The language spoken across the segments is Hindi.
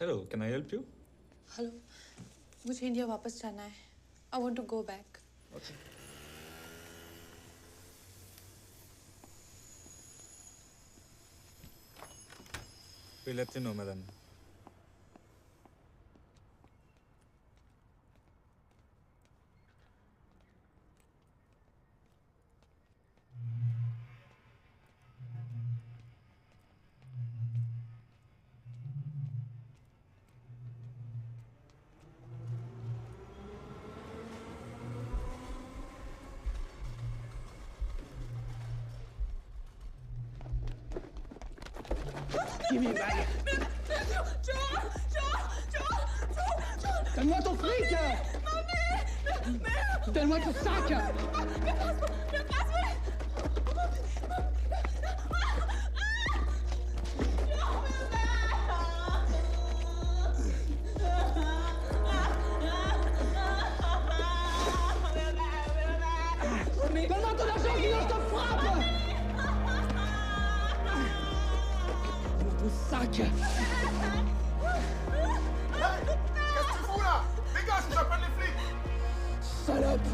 Hello, can I help you? Hello, मुझे इंडिया वापस जाना है। I want to go back. Okay. We'll let you know, madam. Give me that. Then what to freak her? Then what to sack her? Then what to lasciare che io sto frappa? Tu sac. Qu'est-ce que tu fous là? Dégage, j'appelle les flics! Salope.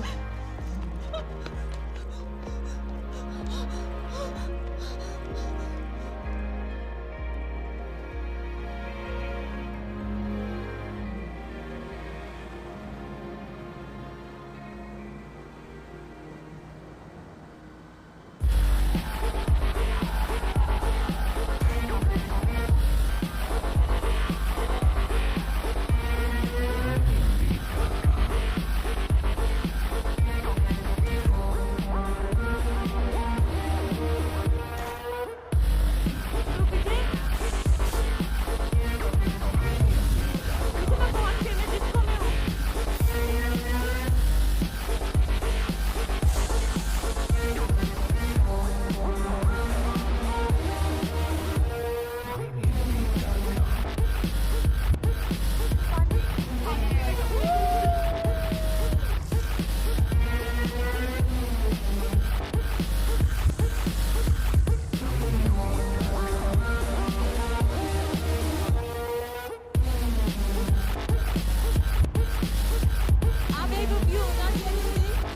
Avevo più,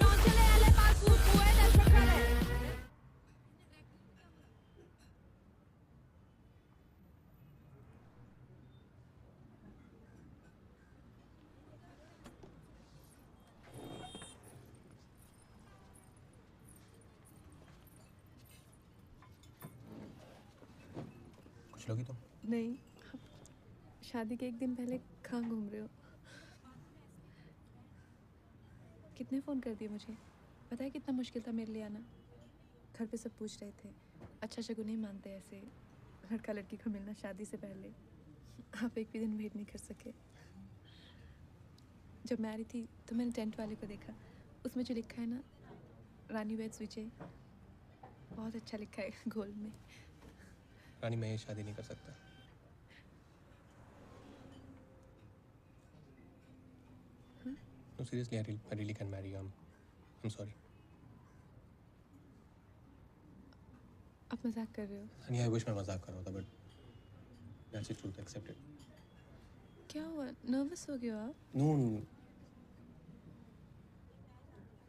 non ce le alle pasu, puedes giocare. कुछ लोगी तुम? नहीं, शादी के एक दिन पहले कहाँ घूम रहे हो? कितने फ़ोन कर दिए मुझे? पता है कितना मुश्किल था मेरे लिए आना? घर पे सब पूछ रहे थे, अच्छा शगुन नहीं मानते ऐसे लड़का लड़की को मिलना शादी से पहले। आप एक भी दिन वेट नहीं कर सके। जब मैं आ रही थी तो मैंने टेंट वाले को देखा, उसमें जो लिखा है ना, रानी वेड्स विजय, बहुत अच्छा लिखा है गोल्ड में। रानी, मैं ये शादी नहीं कर सकता। No, seriously, I really can marry you. I'm sorry. आप मजाक कर रहे हो? Honey, I wish मैं मजाक कर रहा होता, but that's the truth. Accept it. क्या हुआ? नर्वस हो गए हो आप? No,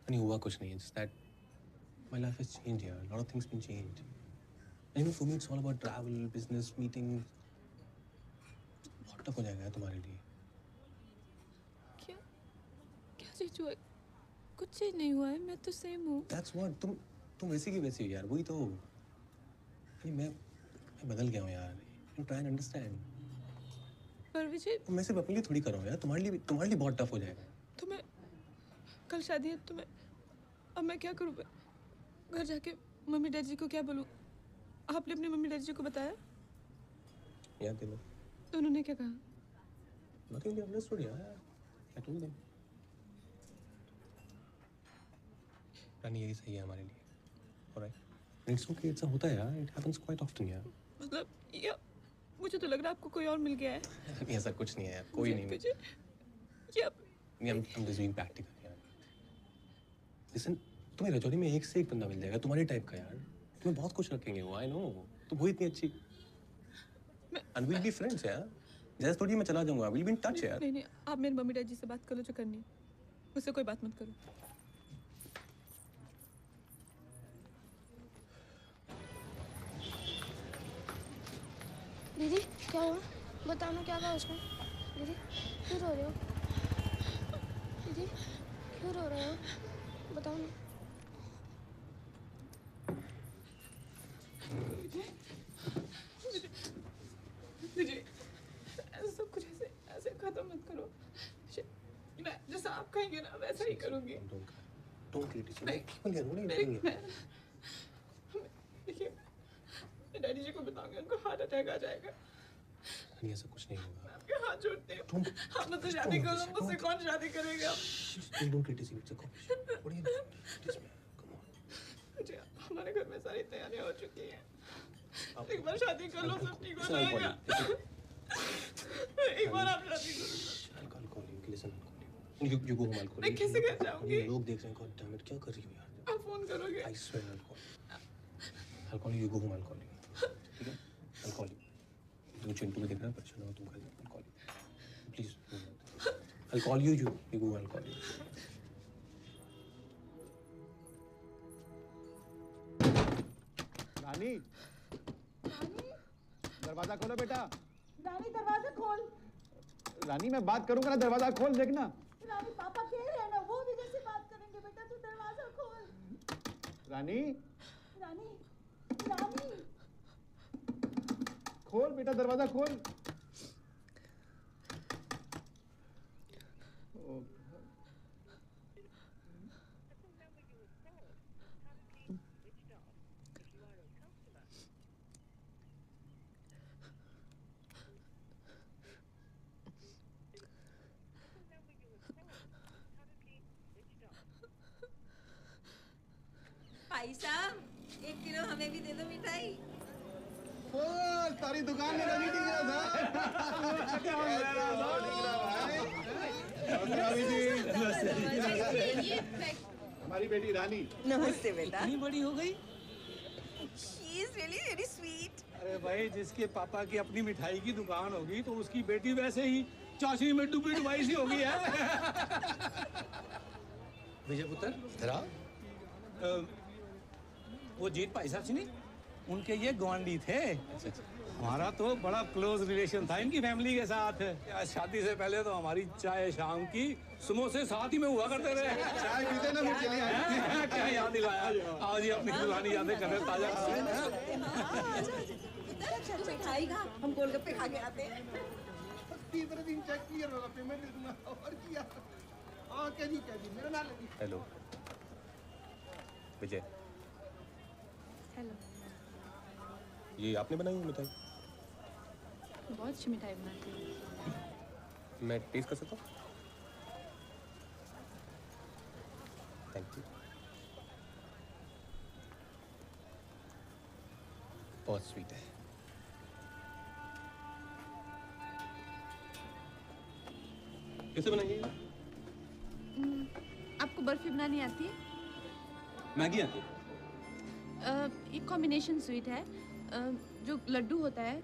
honey, हुआ कुछ नहीं. It's that my life has changed here. A lot of things been changed. And you know, for me, it's all about travel, business, meetings. बहुत टफ हो जाएगा तुम्हारे लिए. क्या क्या चीज हुआ? कुछ चीज नहीं हुआ है, मैं तो सेम हूँ। That's what. तुम वैसी की वैसी हो यार. वही तो. नहीं, मैं बदल गया हूँ यार. You try and understand. पर विजय, मैं सिर्फ अपने लिए थोड़ी कर रहा हूँ यार. तुम्हारे लिए बहुत टफ हो जाएगा. तुम्हें कल शादी है, तुम्हें अब मैं क्या करूँ? घर जाके मम्मी डैडी जी को क्या बोलूँ? आपने अपने मम्मी डैडी जी को बताया? याद दिलो. तो उन्होंने क्या कहा? Nothing, they understood यार. I told them. रानी, यही सही है हमारे लिए. Alright. It's okay. It's होता है यार. It happens quite often यार. मतलब ये मुझे तो लग रहा है आपको कोई और मिल गया है। नहीं, ऐसा कुछ नहीं है यार. कोई नहीं. मुझे ये I'm just being practical यार. Listen, तुम्हें रजौरी में एक से एक बंदा मिल जाएगा तुम्हारे टाइप का यार. तुम्हें बहुत खुश रखेंगे वो. I know. तुम हो इतनी अच्छी. And we'll be friends यार. जैसे थोड़ी मैं चला जाऊंगा, विल बी इन टच यार। नहीं नहीं, आप मेरे मम्मी डैडी से बात करो जो करनी है, मुझसे कोई बात मत करो। दीदी क्या हुआ? बताओ ना क्या था उसमें। दीदी क्यों रो रहे हो? दीदी क्यों रो रहे हो? बताओ ना। दीदी ऐसा सब कुछ ऐसे ऐसे खत्म मत करो। मैं जैसा आप कहेंगे ना वैसा ही करूँगी। Don't criticise. देखिए मैं डैडी जी को बताऊंगी, उनको हार्ट अटैक आ जाएगा। नहीं ऐसा कुछ नहीं होगा। आपके हाथ जोड़ते हैं, आप मुझसे शादी करो, मुझसे कौन शादी करेगा? Don't criticise, it's a competition. What are you doing? Come on. मुझे हमारे घर में सारी तैयारियां हो चुकी हैं। एक बार शादी कर लो, सब ठीक हो जाएगा। एक बार आप शादी करो। I'll call you. Listen, I'll call you. You go home. I'll call you. मैं कैसे घर जाऊंगी? लोग देख रहे हैं। God damn it, क्या कर रही हो यार? आप फोन करोगे? I swear I'll call you. I'll call you. You go home. I'll call you. ठीक है? I'll call you. तुम चिंटू को देख रहे हो, परेशान हो तुम कल। I'll call you. Please. I'll call you. You go. I'll call you. रानी, दरवाजा खोलो बेटा। रानी दरवाजा खोल। रानी मैं बात करूंगा ना, दरवाजा खोल देखना। रानी पापा कह रहे हैं ना, वो भी जैसे बात करेंगे बेटा, तू दरवाजा खोल। रानी रानी रानी खोल बेटा, दरवाजा खोल। भाई साहब 1 किलो हमें भी दे दो मिठाई। खोल, तारी दुकान में नहीं दिख रहा था। हमारी बेटी रानी। नमस्ते बेटा। इतनी बड़ी हो गई? She is really very sweet. अरे भाई, जिसके पापा की अपनी मिठाई की दुकान होगी तो उसकी बेटी वैसे ही चाशनी में डूबी डुबाई सी होगी है। विजय पुत्र, जरा वो जीत भाई साहब से नहीं, उनके ये गवांडी थे। हमारा तो बड़ा क्लोज रिलेशन था इनकी फैमिली के साथ। यार शादी से पहले तो हमारी चाय शाम की समोसे साथ ही में हुआ करते थे। चाय पीते ना मुझे लिए। क्या याद दिलाया, आओ जी अपनी पुरानी यादें कर रहे ताजा। मिठाई खा, हम गोलगप्पे खा के आते हैं। तीसरे दिन चेक क्लियर होगा, पेमेंट दे दूंगा। और किया हाँ, कह दी मेरा नाम ले दी। हेलो विजय, हेलो। ये आपने बनाई है मिठाई? बहुत अच्छी मिठाई बनाती हूँ। मैं टेस्ट कर सकता हूँ? Thank you. बहुत स्वीट है। कैसे बनाई है? आपको बर्फी बनानी आती है? मैगी आती है? एक कॉम्बिनेशन स्वीट है। जो लड्डू होता है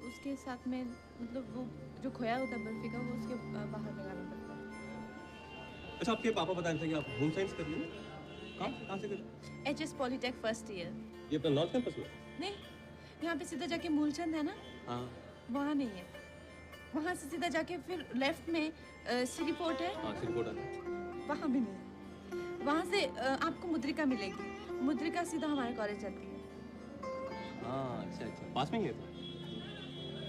उसके साथ में, मतलब वो जो खोया होता है बर्फी का, वो उसके बाहर लगाना पड़ता है। अच्छा, आपके पापा बता रहे थे कि आप होम साइंस कर रही हैं? कहाँ से कर रही हैं? HS polytech first year. ये अपना नॉर्थ कैंपस में? नहीं, यहाँ पे सीधा जाके मूलचंद है ना, हाँ वहाँ नहीं है। वहाँ से सीधा जाके फिर लेफ्ट में सिटी पोर्ट है, हाँ, सिरकोट आता है। वहाँ भी नहीं। वहाँ से आपको मुद्रिका मिलेगी। मुद्रिका सीधा हमारे कॉलेज जाती है। हाँ अच्छा अच्छा, पास में ही है तो।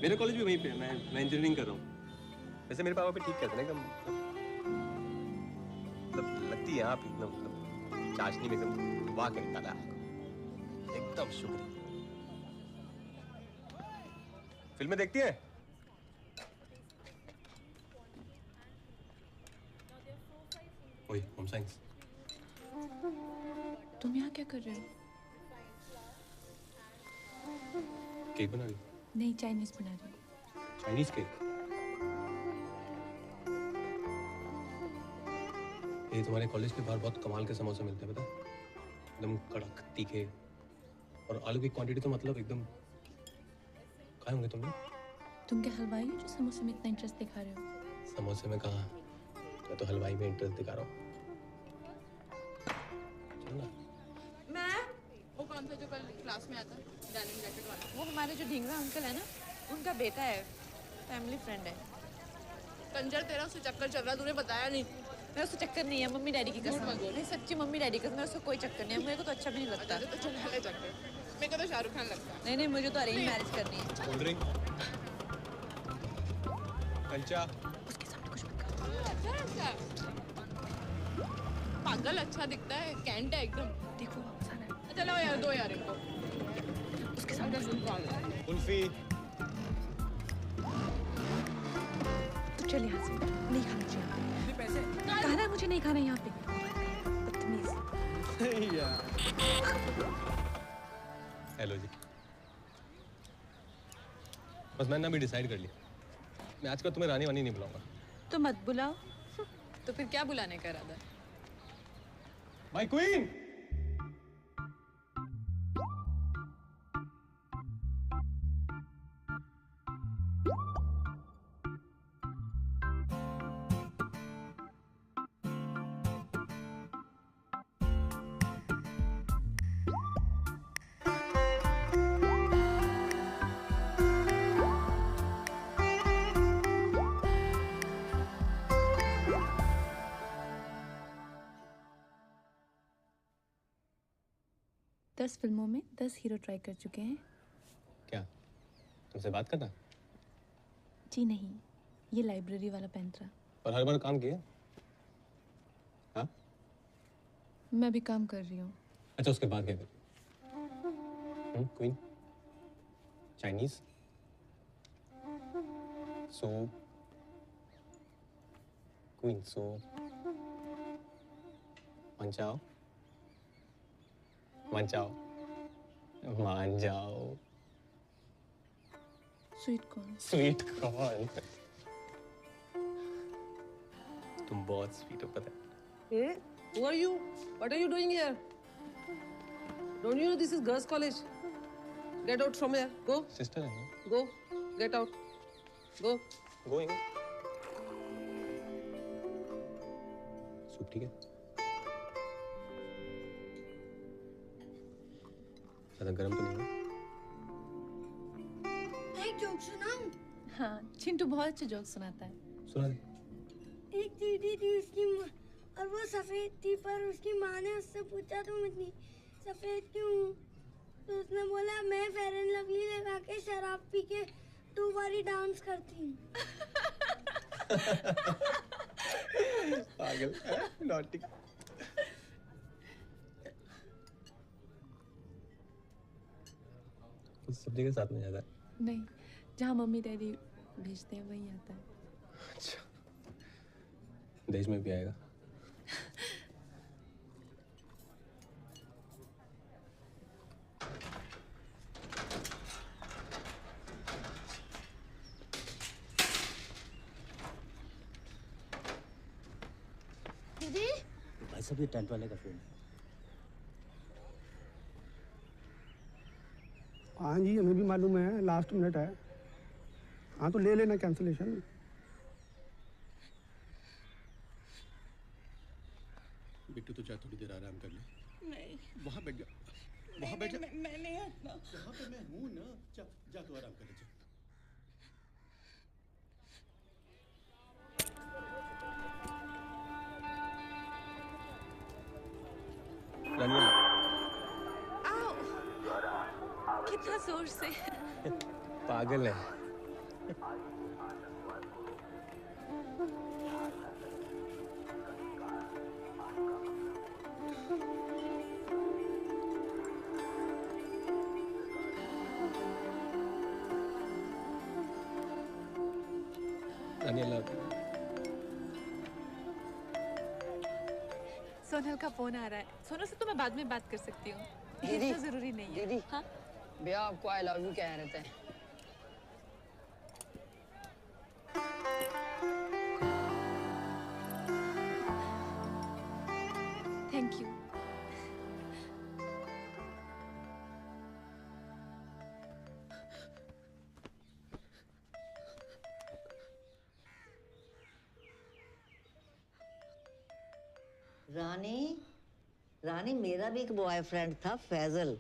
मेरा कॉलेज भी वहीं पे है, मैं इंजीनियरिंग कर रहा हूँ। वैसे मेरे पापा भी ठीक कहते हैं कि मतलब लगती है आप एकदम, मतलब चाशनी में एकदम वाह के निकाला आपको, एकदम शुक्रिया। फिल्में देखती है? ओए, होम साइंस। तुम यहाँ क्या कर रहे हो? केक बना रही? नहीं, चाइनीज बना रही हूँ। Chinese cake? ये तुम्हारे कॉलेज के बाहर बहुत कमाल के समोसे मिलते हैं, पता? एकदम कड़क, तीखे, और आलू की क्वांटिटी तो मतलब एकदम। खाए होंगे तुमने? तुम क्या हलवाई हो जो समोसे में इतना इंटरेस्ट दिखा रहे हो? समोसे में कहा, मैं तो हलवाई में इंटरेस्ट दिखा रहा हूँ। चल ना। मैं वो कौन सा जो कल क्लास में आता डेनिम जैकेट वाला? वो हमारे जो ढींगरा अंकल है ना, उनका बेटा है, फैमिली फ्रेंड है। कंजर तेरा उससे चक्कर चल रहा, तूने बताया नहीं। मैं उसको चक्कर नहीं है, मम्मी डैडी की कसम। नहीं सच्ची मम्मी डैडी की कसम, मेरे उसको कोई चक्कर नहीं है। मेरे को तो अच्छा भी नहीं लगता। तो चला ले चक्कर। मेरे को तो शाहरुख खान लगता है। नहीं नहीं, मुझे तो अरेंज मैरिज करनी है। Cold drink, kulcha. उसके सामने कुछ मत कर। अच्छा लगता है। पागल अच्छा दिखता है, कैंट है एकदम। देखो वापस आना है। चलो यार, दो यार इनको। उसके सामने कुल्फी। तू चल यहाँ से, नहीं खाना चाहिए। पैसे कहा ना मुझे नहीं खाना यहाँ पे। बदतमीज। हेलो जी। बस मैंने अभी डिसाइड कर लिया, मैं आज का तुम्हें रानी वानी नहीं बुलाऊंगा। तो मत बुलाओ। तो फिर क्या बुलाने का इरादा है? My queen. दस फिल्मों में 10 हीरो ट्राई कर चुके हैं। क्या तुमसे बात करना? जी नहीं, ये लाइब्रेरी वाला पेन था। और हर बार काम किया? हाँ? मैं अभी काम कर रही हूँ। अच्छा, उसके बाद क्या कर? Queen, Chinese, soup, queen soup, manchow, manchow, मान जाओ। Sweet corn. Sweet corn. तुम बहुत स्वीट हो, पता है। Hey, who are you? What are you doing here? Don't you know this is girls' college? Get out from here. Go. Sister है ना? Go. Get out. Go. Going. Soup ठीक है? ज़्यादा गर्म तो नहीं है? मैं एक जोक सुनाऊं? हाँ, चिंटू बहुत अच्छे जोक सुनाता है। सुना दे। एक चींटी थी उसकी माँ और वो सफेद थी, पर उसकी माँ ने उससे पूछा तुम इतनी सफेद क्यों? तो उसने बोला मैं फेयर एंड लवली लगा के शराब पी के 2 बारी डांस करती हूँ। पागल, नॉटी। सब्जी के साथ में जाता है? नहीं, जहाँ मम्मी डैडी भेजते हैं वही आता है। अच्छा, देश में भी आएगा? दीदी भाई साहब, ये टेंट वाले का फोन है। हाँ जी, हमें भी मालूम है, लास्ट मिनट है। हाँ तो ले लेना कैंसिलेशन। बिट्टू तो जा, थोड़ी देर आराम कर ले। नहीं, वहाँ बैठ जा, वहाँ बैठ जा। मैं नहीं हटना। वहाँ पे मैं हूँ ना। जा, जा तो आराम कर ले। जा। आओ, कितना जोर से। पागल है। सोनल का फोन आ रहा है। सोनल से तो मैं बाद में बात कर सकती हूँ। दीदी, इतना जरूरी नहीं है। दीदी, हाँ? भैया आपको आई लव यू कह रहे थे। Thank you. रानी, रानी मेरा भी एक बॉयफ्रेंड था फैजल।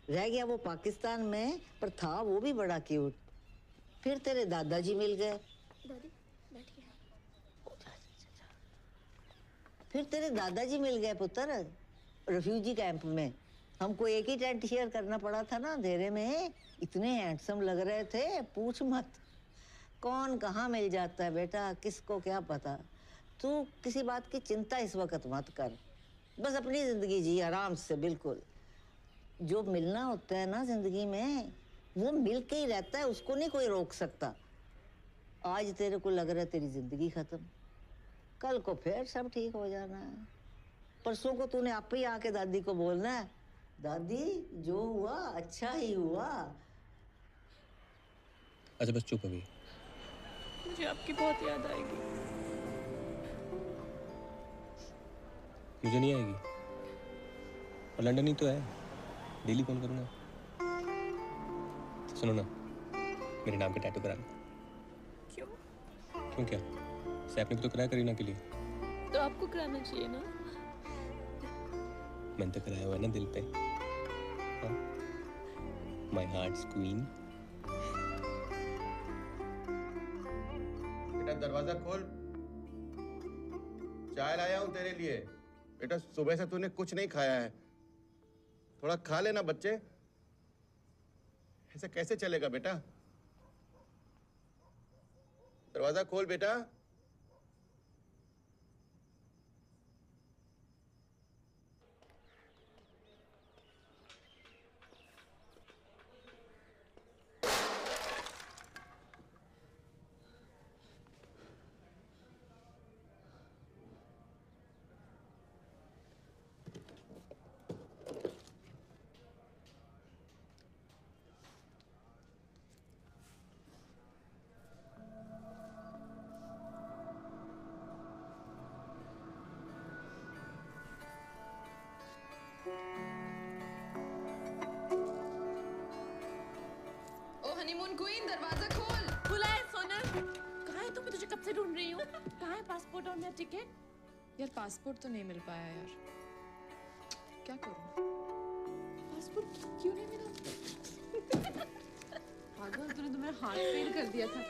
रह गया वो पाकिस्तान में, पर था वो भी बड़ा क्यूट। फिर तेरे दादाजी मिल गए। दादी बैठिए। फिर तेरे दादाजी मिल गए पुत्र, रेफ्यूजी कैंप में। हमको एक ही टेंट शेयर करना पड़ा था ना अंधेरे में। इतने हैंडसम लग रहे थे, पूछ मत। कौन कहाँ मिल जाता है बेटा, किसको क्या पता। तू किसी बात की चिंता इस वक्त मत कर, बस अपनी जिंदगी जी आराम से। बिल्कुल जो मिलना होता है ना जिंदगी में, वो मिल के ही रहता है, उसको नहीं कोई रोक सकता। आज तेरे को लग रहा है तेरी जिंदगी खत्म, कल को फिर सब ठीक हो जाना है। परसों को तूने आप ही आके दादी को बोलना है, दादी जो हुआ अच्छा ही हुआ। अच्छा बस चुप अभी। मुझे आपकी बहुत याद आएगी। मुझे नहीं आएगी, और लंदन ही तो है, डेली कॉल करूँगा। सुनो ना, मेरे नाम का टैटू करा लो। क्यों? क्यों क्या? सैप ने भी तो कराया करीना के लिए। तो आपको कराना चाहिए ना। मैंने तो कराया हुआ है ना दिल पे। My hearts queen. बेटा दरवाजा खोल, चाय लाया हूं तेरे लिए। बेटा सुबह से तूने कुछ नहीं खाया है, थोड़ा खा लेना बच्चे। ऐसे कैसे चलेगा बेटा? दरवाजा खोल बेटा। ओ हनीमून क्वीन, दरवाजा खोल। खुला है सोनम। कहाँ है तू? मैं तुझे कब से ढूंढ रही हूँ। कहाँ है पासपोर्ट और मेरा टिकट? यार पासपोर्ट तो नहीं मिल पाया यार, क्या करूं? पासपोर्ट क्यों नहीं मिला? पागल, तूने तो मेरा हार्ट फेल कर दिया था।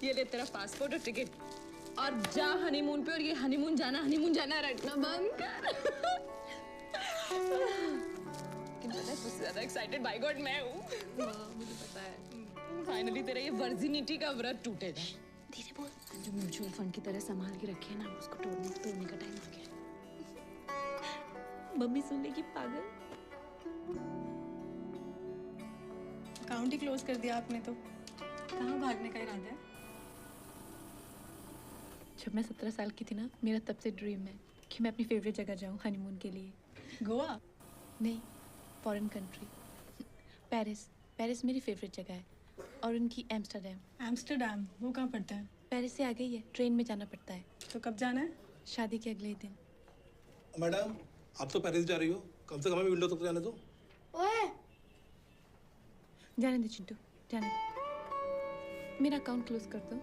ये ले तेरा पासपोर्ट और टिकट, और जा हनीमून पे। और ये हनीमून जाना रटना बंद कर। सबसे ज्यादा एक्साइटेड बाय गॉड मैं हूँ। मुझे पता है। फाइनली तेरा ये वर्जिनिटी का व्रत टूटेगा। धीरे बोल। जो म्यूचुअल फंड की तरह संभाल के रखे ना, उसको तोड़ने का टाइम आ गया। मम्मी सुन लेगी पागल। अकाउंट ही क्लोज कर दिया आपने तो। कहाँ भागने का इरादा है? जब मैं 17 साल की थी ना, मेरा तब से ड्रीम है कि मैं अपनी फेवरेट जगह जाऊँ हनीमून के लिए। गोवा? नहीं, फॉरेन कंट्री। पेरिस मेरी फेवरेट जगह है, और उनकी एम्स्टर्डम। एम्स्टर्डम वो कहाँ पड़ता है? पेरिस से आगे ही है, ट्रेन में जाना पड़ता है। तो कब जाना है? शादी के अगले दिन। मैडम आप तो पेरिस जा रही हो, कम से कम हमें विंडो तक तो जाने दो। ओए जाने दे चिंटू, जाने दे। मेरा अकाउंट क्लोज कर दो।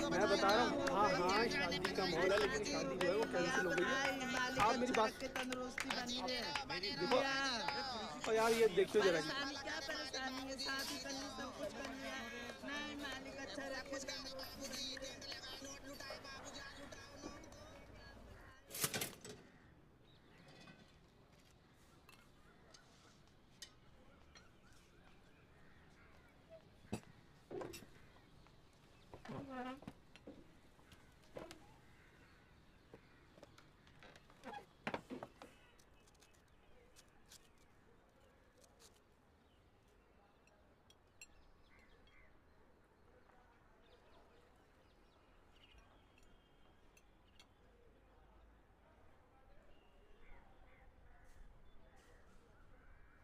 मैं बता रहा हूँ। हाँ हाँ शादी का माहौल है, लेकिन शादी जो है वो कैंसिल हो गई है। आप मेरी बात देखो। और यार ये देखते जरा।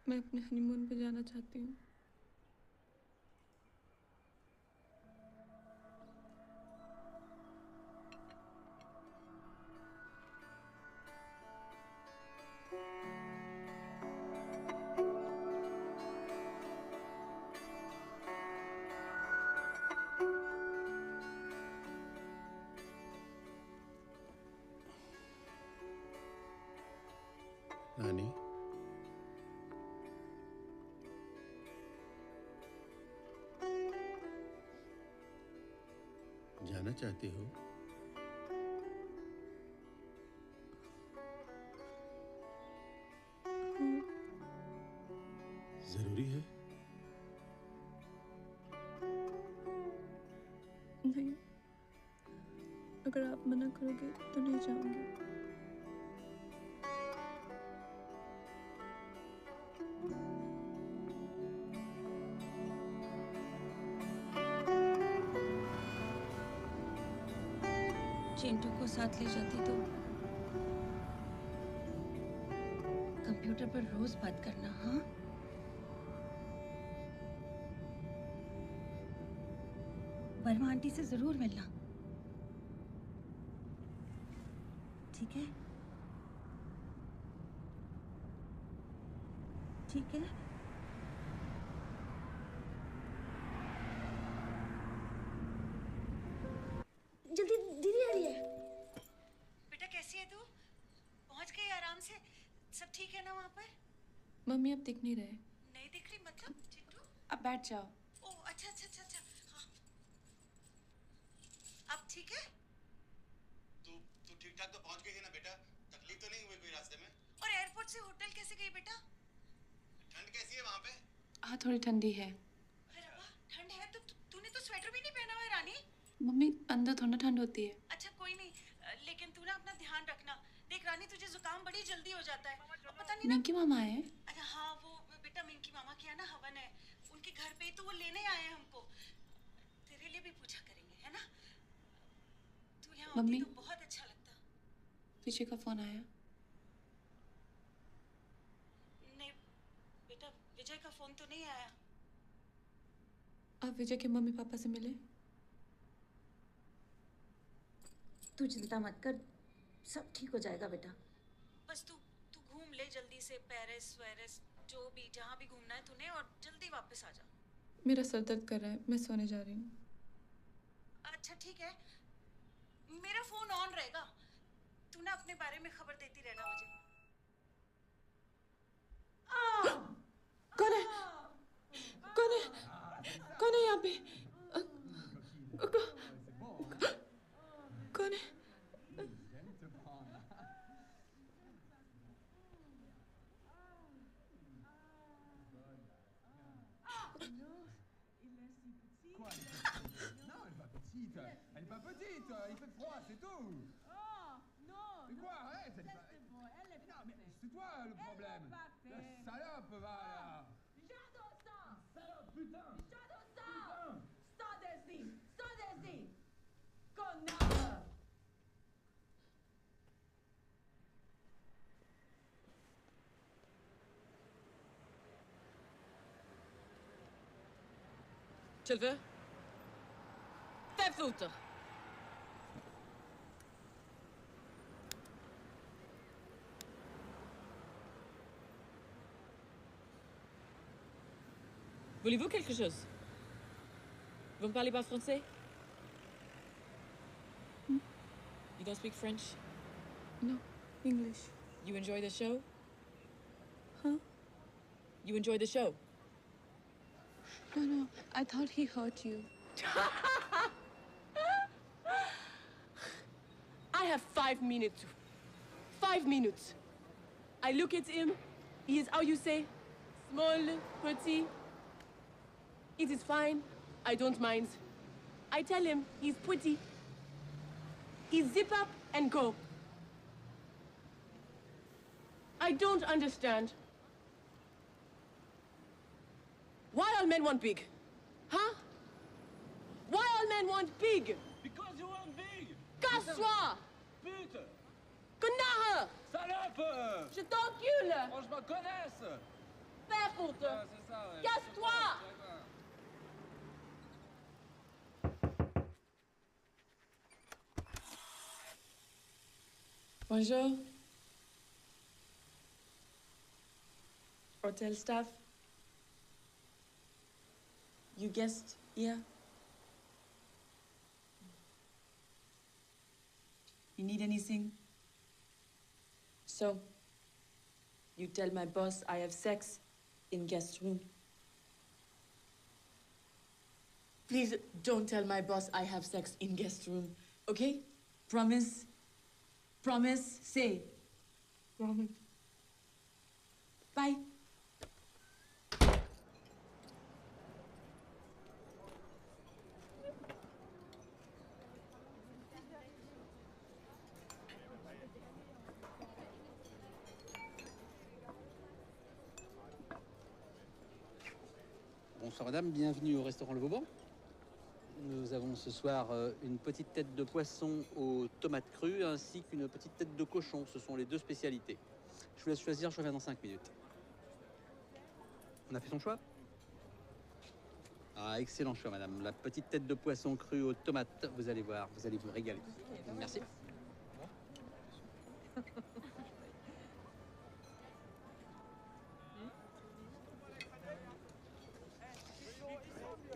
मैं अपने हनीमून पे जाना चाहती हूँ। रानी, जाना चाहती हो? जरूरी है? नहीं, अगर आप मना करोगे तो नहीं जाऊंगी। चिंटू को साथ ले जाती तो कंप्यूटर पर रोज बात करना। हाँ, वर्मा आंटी से जरूर मिलना, ठीक है? ठीक है। जल्दी, दीदी आ रही है। बेटा कैसी है तू? पहुंच गई आराम से? सब ठीक है ना वहाँ पर? मम्मी अब दिख नहीं रहे। नहीं दिख रही मतलब? चिंटू अब बैठ जाओ। ओह अच्छा अच्छा अच्छा अच्छा, हाँ। अब ठीक है? तू ठीक ठाक तो पहुंच गई है ना बेटा? तकलीफ तो नहीं हुई कोई रास्ते में? और एयरपोर्ट से होटल कैसे गई बेटा? ठंड कैसी है वहाँ पे? हाँ, थोड़ी ठंडी है। अरे रब्बा, ठंड है तो तूने तो स्वेटर भी नहीं पहना हुआ है रानी। मम्मी अंदर थोड़ा ठंड होती है। अच्छा कोई नहीं, लेकिन तू ना अपना ध्यान रखना। देख रानी, तुझे जुकाम बड़ी जल्दी हो जाता है। और पता नहीं ना। मिंकी मामा आए हैं? अरे हाँ, वो बेटा मिंकी मामा की है ना हवन है, उनके घर पे, तो वो लेने आए हैं हमको। तेरे लिए भी पूछा करेंगे, है ना? तू यहाँ होती तो बहुत अच्छा लगता। विजय का फोन आया? नहीं बेटा, विजय का फोन तो नहीं आया। आप विजय के मम्मी पापा से मिले? तू चिंता मत कर, सब ठीक हो जाएगा बेटा। बस तू घूम ले जल्दी से, पेरिस वेरिस जो भी, जहाँ भी घूमना है तूने, और जल्दी वापस आ जा। मेरा सर दर्द कर रहा है, मैं सोने जा रही हूँ। अच्छा ठीक है, मेरा फोन ऑन रहेगा, तू ना अपने बारे में खबर देती रहना मुझे। कौन है? कौन है? कौन है यहाँ पे? कौन है? Elle est pas petite, il fait froid, c'est tout. Oh, non. C'est quoi, arrête, elle est pas... Elle est Non, mais c'est toi le problème. La salope, va là. J'adore ça. Salope, putain. J'adore ça. Sors d'ici. Sors d'ici. Connard. Tu le veux? Fais foutre! Voulez-vous quelque chose? Vous ne parlez pas français? You don't speak French? No, English. You enjoy the show? Huh? You enjoy the show? No, I thought he hurt you. I have 5 minutes. 5 minutes. I look at him. He is, how you say, small, pretty. It is fine. I don't mind. I tell him he's pretty. He zip up and go. I don't understand. Why all men want big? Huh? Why all men want big? Because you want big. Casse-toi! Pute. Connard! Salope. Je t'encule! Oh, je me connaisse. Fais foutre! Ah, c'est ça, ouais. Casse-toi! Bonjour. Hotel staff. You guest here? You need anything? So, You tell my boss I have sex in guest room. Please don't tell my boss I have sex in guest room, okay? Promise? Promise? Say. Promise. Bye. Bonsoir madame, bienvenue au restaurant Le Vauban. Nous avons ce soir une petite tête de poisson aux tomates crues ainsi qu'une petite tête de cochon. Ce sont les deux spécialités. Je vous laisse choisir, je reviens dans 5 minutes. On a fait son choix? Ah, excellent choix madame. La petite tête de poisson crue aux tomates, vous allez voir, vous allez vous régaler. Merci.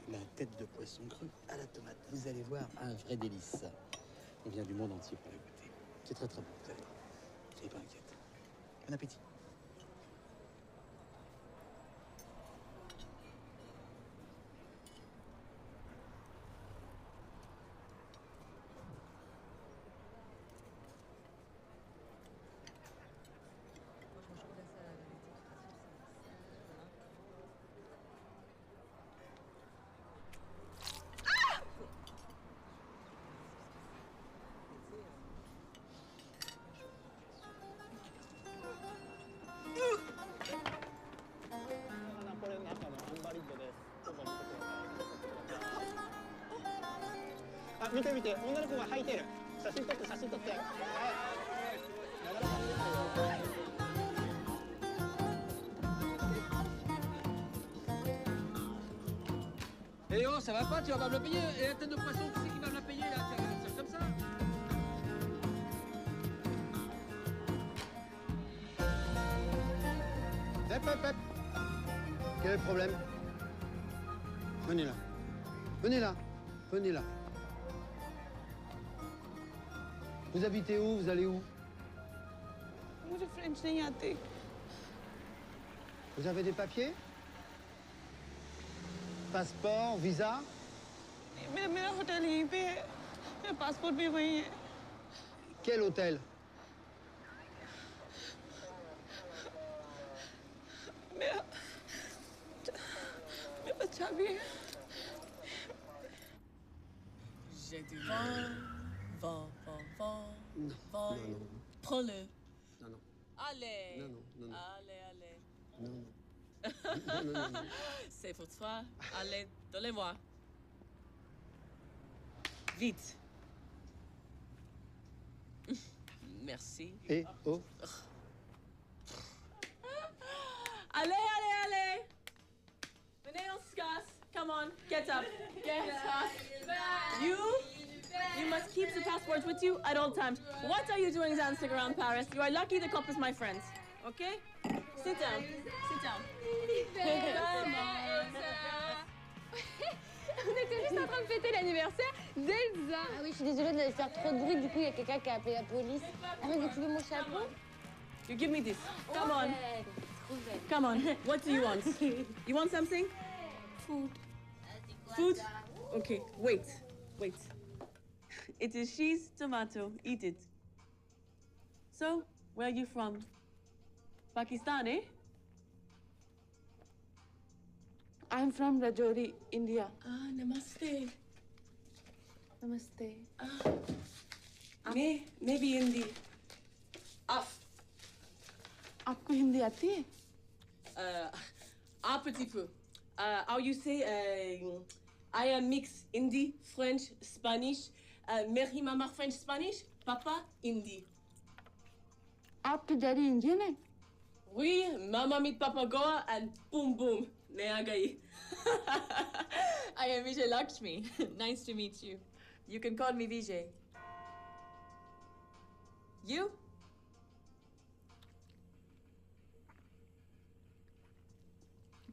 La tête de poisson crue à la tomate. Vous allez voir, un vrai délice. On vient du monde entier pour la goûter. C'est très très bon, vous allez voir. Soyez pas inquiète. Bon appétit. Eh oh, ça va pas, tu vas pas me le payer. Et la tête de poisson, qui c'est qui va me la payer là? C'est comme ça. Hep. Quel est le problème? Venez là. Venez là. Venez là. Vous habitez où? Vous allez où? मुझे फ्रेंच नहीं आते। Vous avez des papiers? Passeport, visa? मेरा होटल यहीं पे है। मेरा पासपोर्ट भी वहीं है। Quel hôtel? मेरा बच्चा भी है। J'ai du vin. Prends-le. Non. Allez. Non. Allez. Non. C'est pour toi. Allez, donnez-moi. Vite. Merci. Et oh. Allez. Venez, on se casse. Come on, get up. Get up. You must keep the passports with you at all times. What are you doing dancing around Paris? You are lucky the cop is my friend. Okay? Sit down. Come on. On était juste en train de fêter l'anniversaire d'Elsa. Ah oui, je suis désolée de faire trop de bruit, du coup il y a quelqu'un qui a appelé la police. Arrête, tu veux mon chapeau? You give me this. Come on. Come on. What do you want? You want something? Food? Okay, wait. It is cheese, tomato. Eat it. So, where are you from? Pakistan, eh? I'm from Rajouri, India. Ah, namaste. Namaste. Maybe Hindi. आपको हिंदी आती है? Un petit peu. How you say? I am mix Hindi, French, Spanish. Mary, mama, French, Spanish. Papa, Hindi. आपके डैडी इंडियन है? Oui, mama meet Papa Goa and boom, मैं आ गई. I am Vijay Lakshmi. Nice to meet you. You can call me Vijay. You?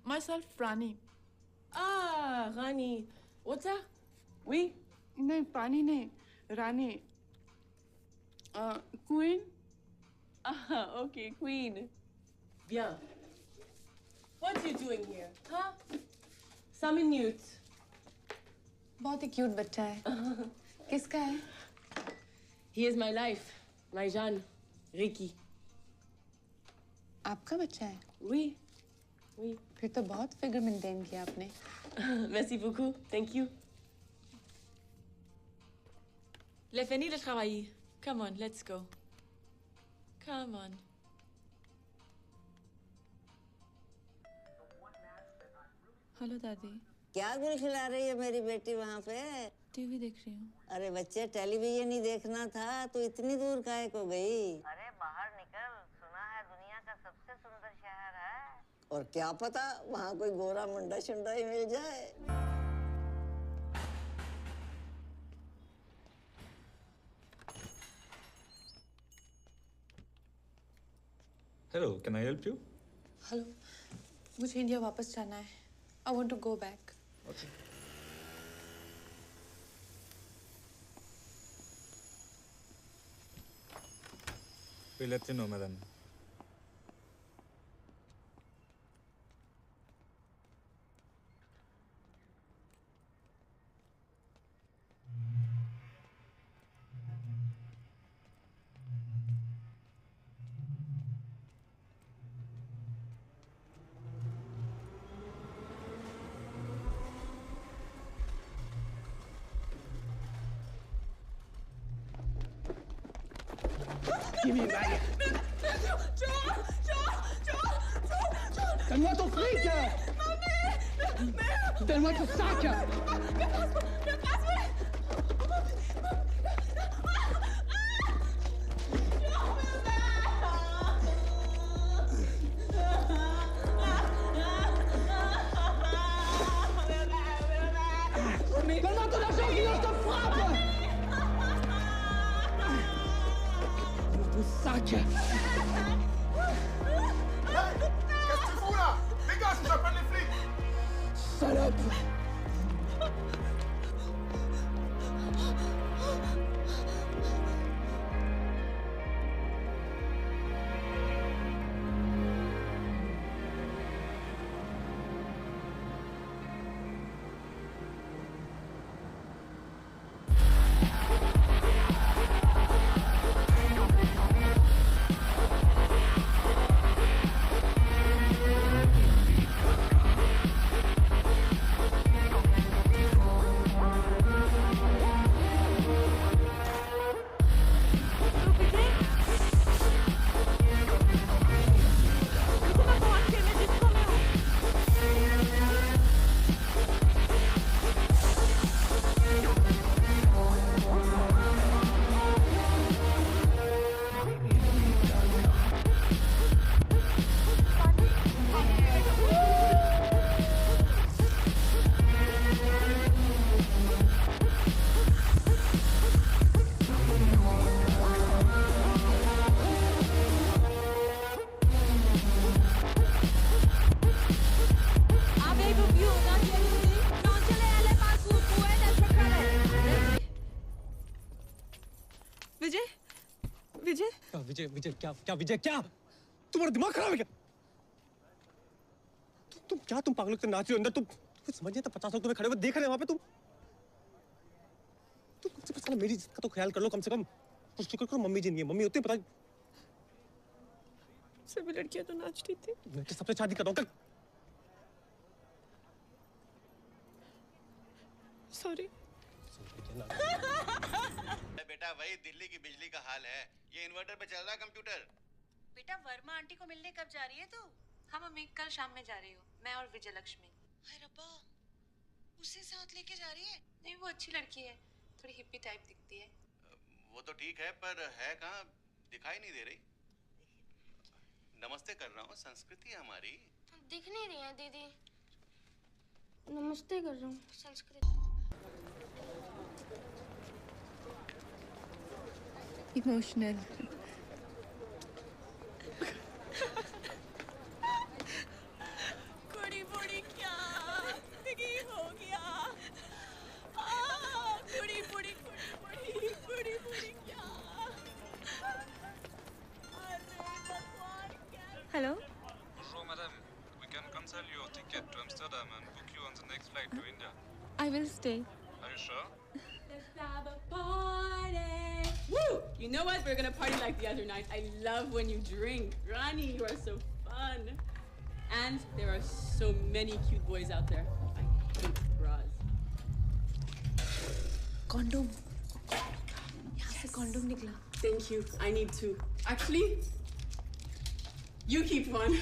Myself, Rani. Ah, Rani. What's that? Oui? नहीं, Rani नहीं, Rani. Queen? Ah, okay, Queen. Bien. What you doing here, huh? 5 minutes. बहुत ही क्यूट बच्चा है। किसका है? He is my life, my Jeanne, Ricky. आपका बच्चा है? Oui, oui. फिर तो बहुत फिगर मेंटेन किया आपने। Merci beaucoup, thank you. Les fini le travail. Come on, let's go. Come on. Hello दादी। क्या गुल खिला रही है मेरी बेटी वहाँ पे? टीवी देख रही हूँ। अरे बच्चे टेलीविजन ही देखना था तो इतनी दूर काहे को गई? अरे बाहर निकल, सुना है दुनिया का सबसे सुंदर शहर है। और क्या पता वहाँ कोई गोरा मुंडा शुंडा ही मिल जाए। Hello, can I help you? Hello, मुझे इंडिया वापस जाना है। I want to go back. Okay. We'll let you know, madam. Give me a bag. Then what to freak her? Then what to sack her? Then what to lasciare che io sto frappo? Sacha! Qu'est-ce que tu fous là? Dégage, j'appelle les flics! Salope! Vijay Vijay क्या विजय क्या तुम्हारा दिमाग खराब है क्या? तुम पागलों के नाच रहे हो अंदर। तुम समझ नहीं, 50 लोग तुम्हें खड़े हुए देख रहे हैं वहां पे। तुम कम से कम मेरी इज्जत का तो ख्याल कर लो। कम से कम कुछ शुक्र करो मम्मी जी नहीं है। मम्मी होते पता सभी लड़कियां तो नाचती थी। मैं तो सबसे शादी कर रहा हूँ। सॉरी। बेटा वही दिल्ली की बिजली का हाल है। ये इन्वर्टर पे चल रहा है कंप्यूटर। बेटा वर्मा आंटी को मिलने कब जा रही है तू? हाँ मम्मी, कल शाम में जा रही हूँ, मैं और विजय लक्ष्मी। हाय रब्बा, उसे साथ लेके जा रही है? नहीं, वो अच्छी लड़की है, थोड़ी हिप्पी टाइप दिखती है। वो तो ठीक है, पर है कहाँ? दिखाई नहीं दे रही। नमस्ते कर रहा हूँ, संस्कृति है हमारी। दिख नहीं रही है दीदी। नमस्ते कर रहा हूँ, संस्कृति। इमोशनल। कुड़ी बुड़ी क्या जिंदगी हो गया। कुड़ी बुड़ी कुड़ी बुड़ी क्या। अरे भगवान क्या। Hello, next flight to India. I will stay. Are you sure? Let's have a party. Woo! You know what? We're gonna party like the other night. I love when you drink. Rani, you are so fun. And there are so many cute boys out there. I hate bras. Condom. यहाँ से condom निकला. Thank you. I need two. Actually, you keep one.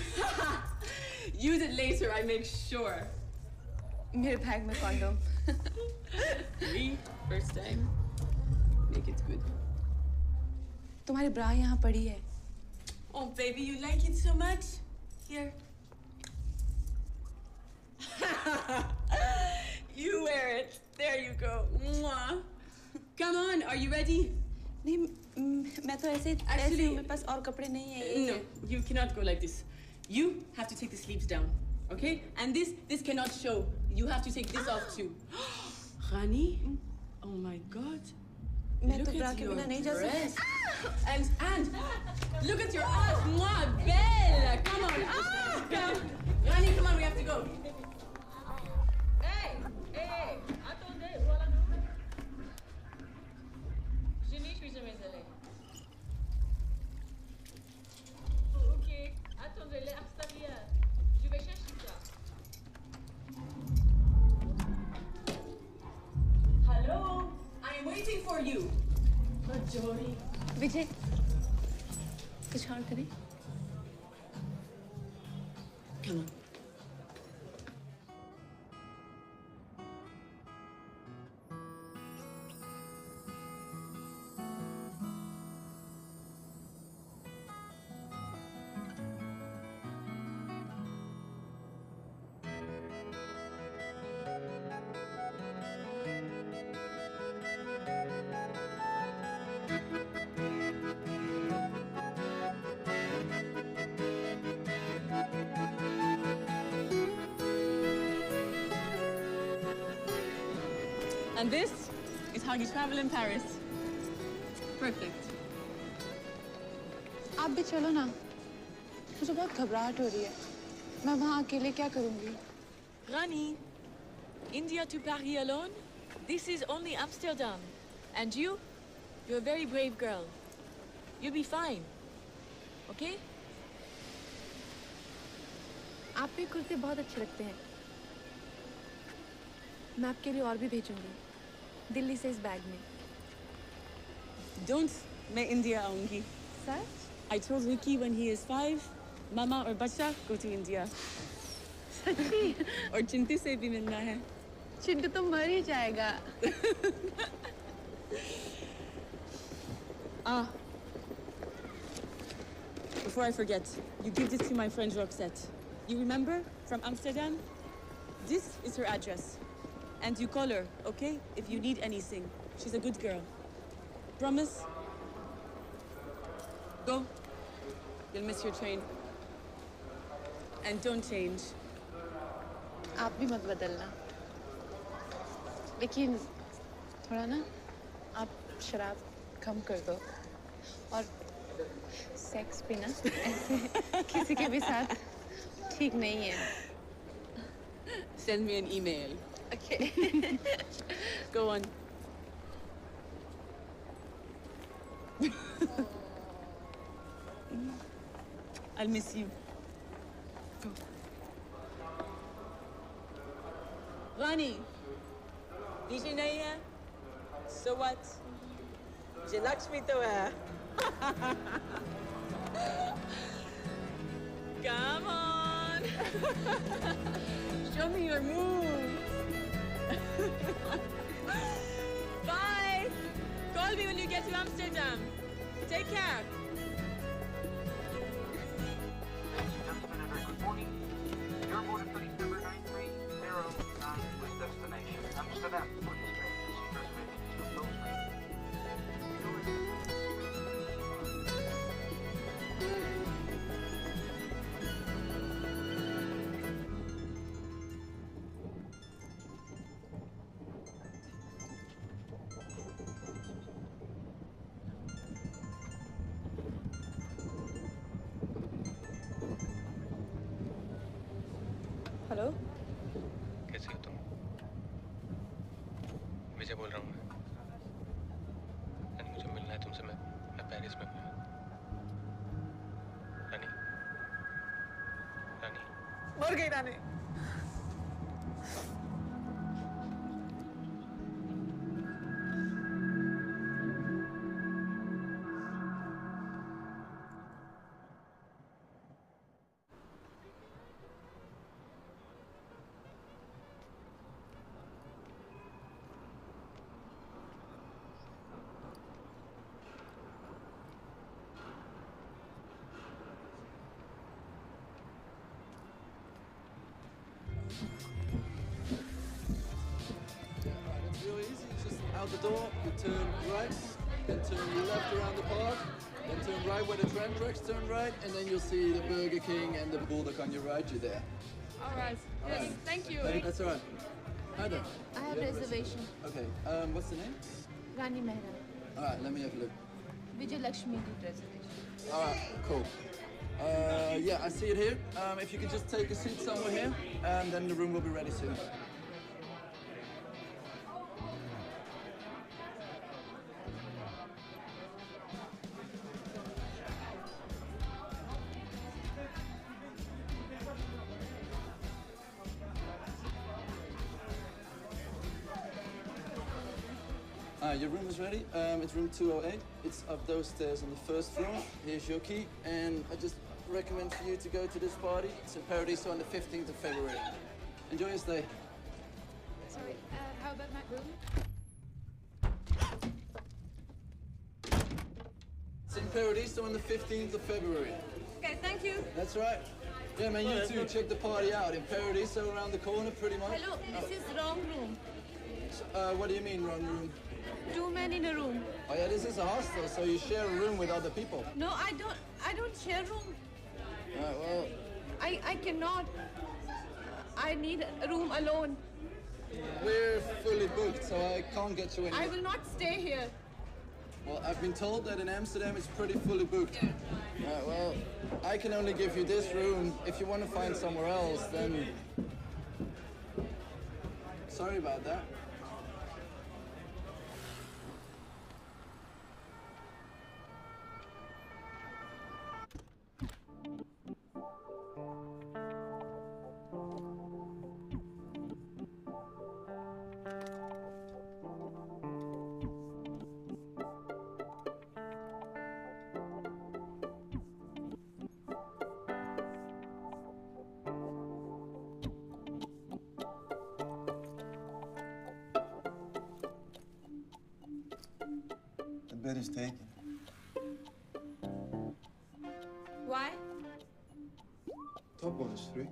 Use it later, I make sure. मेरे बैग में condom. First time. Make it good. तुम्हारी ब्रा यहाँ पड़ी है. Oh, baby, you like it so much? Here. You wear it. There you go. Mwah. Come on, are you ready? नहीं, मैं तो ऐसे Actually, मेरे पास और कपड़े नहीं हैं. No, you cannot go like this. You have to take the sleeves down, okay? And this cannot show. You have to take this off too. Rani, oh my God. मैं Look तो ब्रा at के your बिना नहीं जा dress. सकती. And look at your ass, moi, belle. Come on, come. Rani, come on, we have to go. Hey, attendez, voilà. Je nicht, wie je m'appelle. Ok, attendez, les extérieurs. Je vais chercher ça. Hello, I am waiting for you. Majori. विजय, कुछ और करें? Come on. And this is how you travel in Paris. Perfect. आप भी चलो ना. मुझे बहुत घबराहट हो रही है. मैं वहाँ अकेले क्या करूँगी? Rani, India to Paris alone? This is only Amsterdam. And you're a very brave girl. You'll be fine. Okay? आप भी कुर्ते बहुत अच्छे लगते हैं. मैं आपके लिए और भी भेजूंगी. दिल्ली से इस बैग में. Don't, मैं India आऊंगी. सच? I told Ricky when he is 5, Mama or Bacha go to India. सच्ची? और चिंटी से भी मिलना है. चिंटू तो मर ही जाएगा. Before I forget, you give this to my friend Roxette. You remember from Amsterdam? This is her address. And you call her, okay? If you need anything. She's a good girl. Promise? Go. You'll miss your train. And don't change. आप भी मत बदलना. लेकिन थोड़ा ना आप शराब कम कर दो. और सेक्स भी ना ऐसे किसी के भी साथ ठीक नहीं है. Send me an email. Okay. Go on. I'll miss you. Go. Rani, DJ नहीं है? So what? मुझे लक्ष्मी तो है. Come on. Show me your moves. Bye. Call me when you get to Amsterdam. Take care. Good morning. Your board is 37930 with destination Amsterdam. For this train, this reservation is closed. बोल रहा हूँ रानी, मुझे मिलना है तुमसे। मैं पेरिस में हूँ रानी। रानी मर गई रानी। It's real easy. It's just out the door. You turn right, then turn left around the park, then turn right where the tram tracks turn right, and then you'll see the Burger King and the Bulldog on your right. You're there. All right. All Yes, right. thank you. That's all right. Hi there. I have You reservation. Okay. What's the name? Rani Mehra. All right. Let me have a look. Vijay Lakshmi did reservation. All right. Cool. Yeah, I see it here. If you could just take a seat somewhere here, and then the room will be ready soon. Your room is ready. It's room 208. It's up those stairs on the first floor. Here's your key. And I just recommend for you to go to this party. It's in Paradiso on the 15th of February. Enjoy your stay. Sorry, how about my room? It's in Paradiso on the 15th of February. Okay, thank you. That's right. Yeah, man, you too. Check the party out. In Paradiso around the corner, pretty much. Hello, this is wrong room. What do you mean, wrong room? 2 men in a room. Oh, yeah, this is a hostel, so you share a room with other people. No, I don't share room. Well, I cannot. I need a room alone. we're fully booked, so I can't get you in. I will not stay here. Well, I've been told that in Amsterdam it's pretty fully booked. Well, I can only give you this room. If you want to find somewhere else, then... Sorry about that. The bed is taken. Why? Top one is free.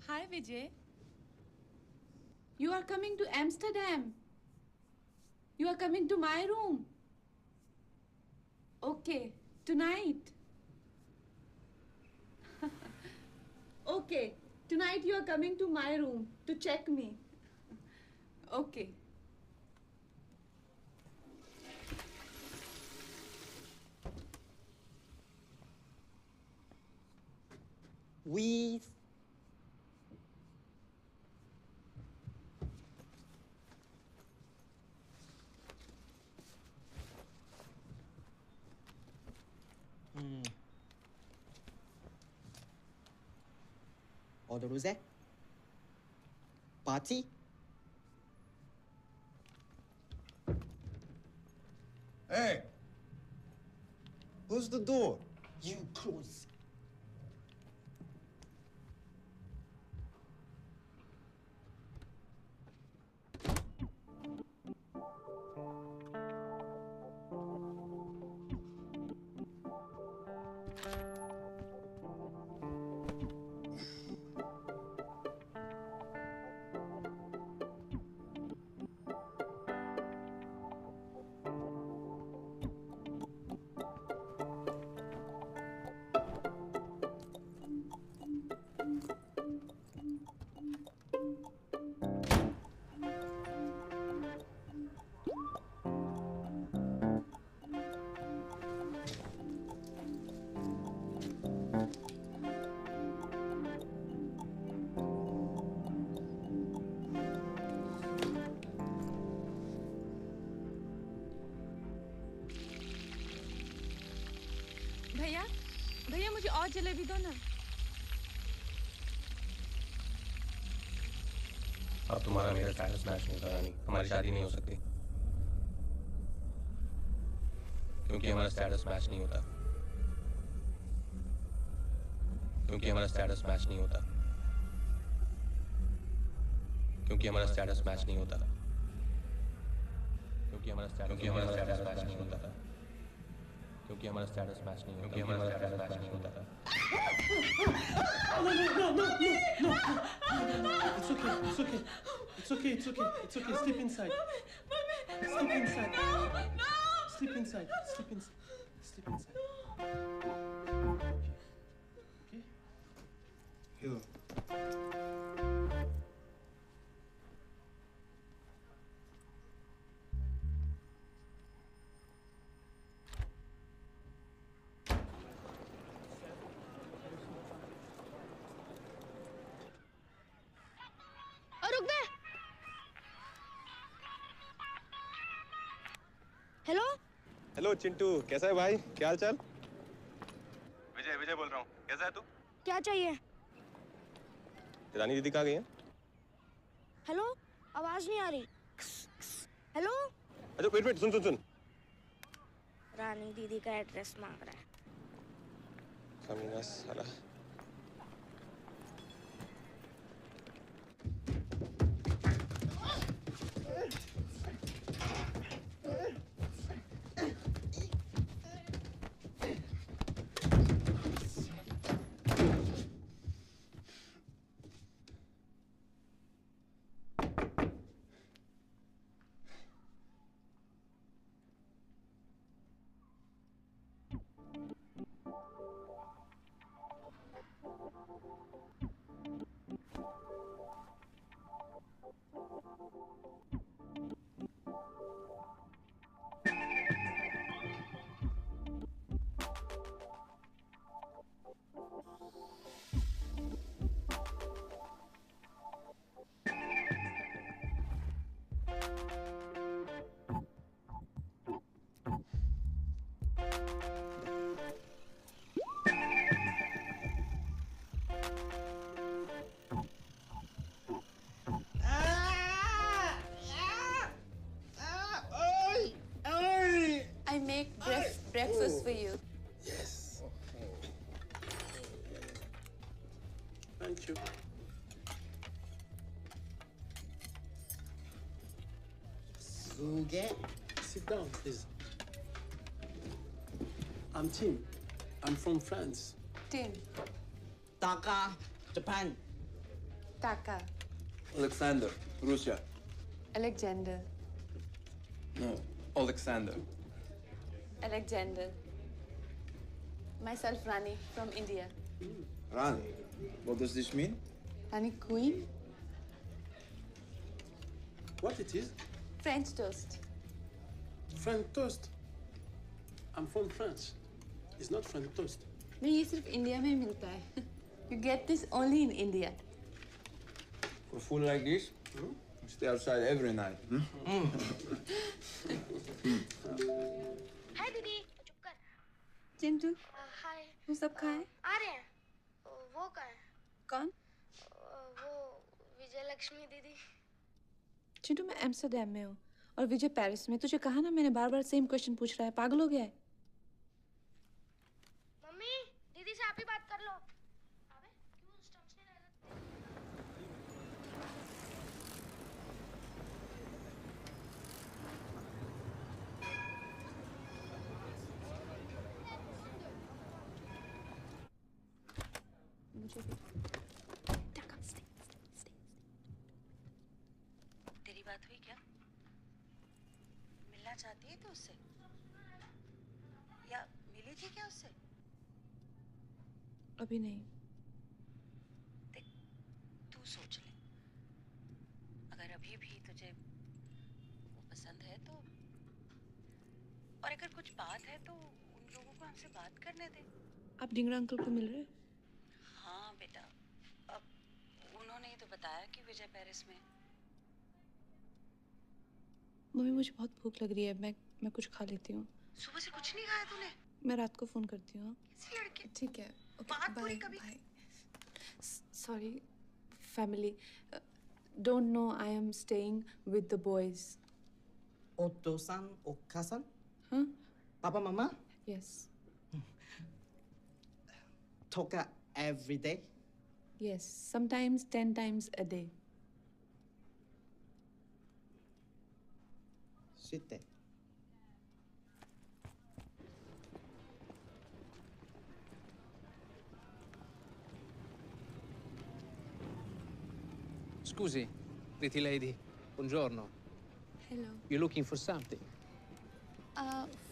Hi, Vijay. You are coming to Amsterdam. You are coming to my room. Okay, tonight. Okay, tonight you are coming to my room to check me. Okay. We Order rosé? Party? Hey! Who's the door? You close. भैया भैया मुझे और जलेबी दो ना। अब तुम्हारा मेरा स्टेटस मैच नहीं होता रानी, हमारी शादी नहीं हो सकती क्योंकि हमारा स्टेटस मैच नहीं होता, क्योंकि हमारा स्टेटस मैच नहीं होता, क्योंकि हमारा स्टेटस मैच नहीं होता, क्योंकि हमारा स्टेटस मैच नहीं होता, क्योंकि हमारा स्टेटस मैच नहीं होता, क्योंकि हमारा स्टेटस मैच नहीं होता। It's okay. It's okay. It's okay. It's okay. It's okay. Sleep inside. Sleep inside. Sleep inside. Sleep inside. Sleep inside. Okay. Here. रुक गए। हेलो हेलो चिंटू, कैसा है भाई? क्या हाल चाल? विजय विजय बोल रहा हूँ, कैसा है तू? क्या चाहिए? रानी दीदी कहाँ गई हैं? हेलो आवाज नहीं आ रही। हेलो अच्छा वेट सुन सुन सुन। रानी दीदी का एड्रेस मांग रहा है। कमीना साला। I make breakfast for you. Yes. Thank you. Sit down, please. I'm Tim. I'm from France. Tim. Taka, Japan. Taka. Alexander, Russia. Alexander. No, Alexander. Alexander. Myself Rani from India. Rani, what does this mean? Rani Queen. What it is? French toast. French toast. I'm from France. It's not French toast. नहीं ये सिर्फ इंडिया में मिलता है. You get this only in India. For food like this, I stay outside every night. हाय दीदी चुप कर। चिंटू हाय वो सब खाए? आ रहे हैं। वो कहाँ है? कौन? वो विजय लक्ष्मी दीदी। चिंटू मैं एम्स्टर्डम में हूँ और विजय पेरिस में। तुझे कहा ना मैंने बार-बार सेम क्वेश्चन पूछ रहा है। पागल हो गया है? मम्मी दीदी से आप ही बात कर लो। अबे क्यों स्टम्प्स नहीं रह सकते? तेरी बात हुई क्या? मिलना चाहती है तू उससे? या मिली थी क्या उससे? अभी नहीं। देख तू सोच ले, अगर अभी भी तुझे वो पसंद है तो, और अगर कुछ बात है तो उन लोगों को हमसे बात करने दे। आप डिंगरा अंकल को मिल रहे? हाँ बेटा, अब उन्होंने ही तो बताया कि विजय पेरिस में। मम्मी मुझे बहुत भूख लग रही है। मैं कुछ खा लेती हूँ। सुबह से कुछ नहीं खाया तूने? मैं रात को फोन करती हूँ। ठीक है। Bye bye. Sorry family don't know I am staying with the boys. Otosan, Okasan? Huh? Papa, Mama? Yes. Toka every day? Yes, sometimes 10 times a day. Sit there. Scusi, pretty lady. Buongiorno. Hello. You looking for something?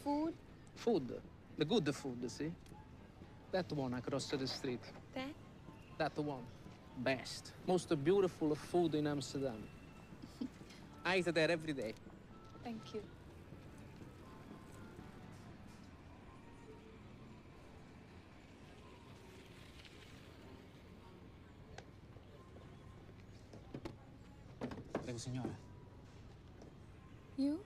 Food? Food. The good food, see? That one across the street. That? That one. Best. Most beautiful food in Amsterdam. I eat there every day. Thank you. Prego, signora. You?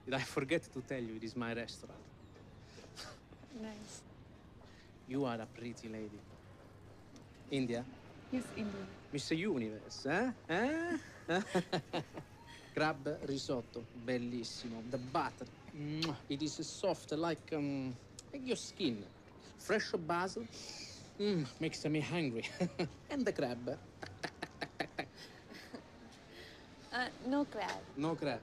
Did I forget to tell you it is my restaurant? Nice. You are a pretty lady. India? Yes, Indian. Mr. Universe, eh? Crab risotto, bellissimo. The butter, it is soft like your skin. Fresh basil, makes me hungry. And the crab. No crab. No crab.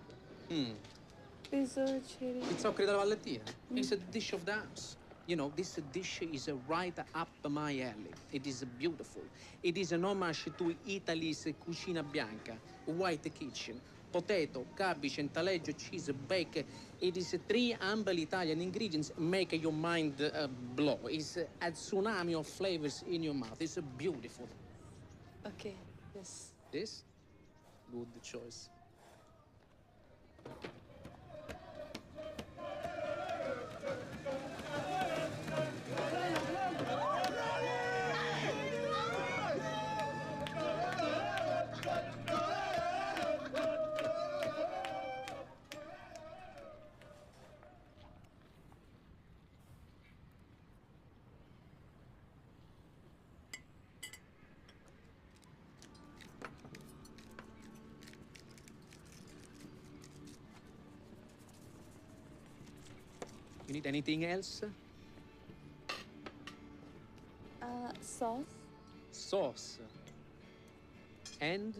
Pizza, cherry. Pizzoccheri della Valentina. It's a dish of the house. You know, this dish is right up my alley. It is beautiful. It is an homage to Italy's cucina bianca, white kitchen. Potato, cabbage, and taleggio, cheese, bacon. It is 3 humble Italian ingredients make your mind blow. It's a tsunami of flavors in your mouth. It's beautiful. Okay, yes. This? Good choice. You need anything else? Sauce? Sauce. And?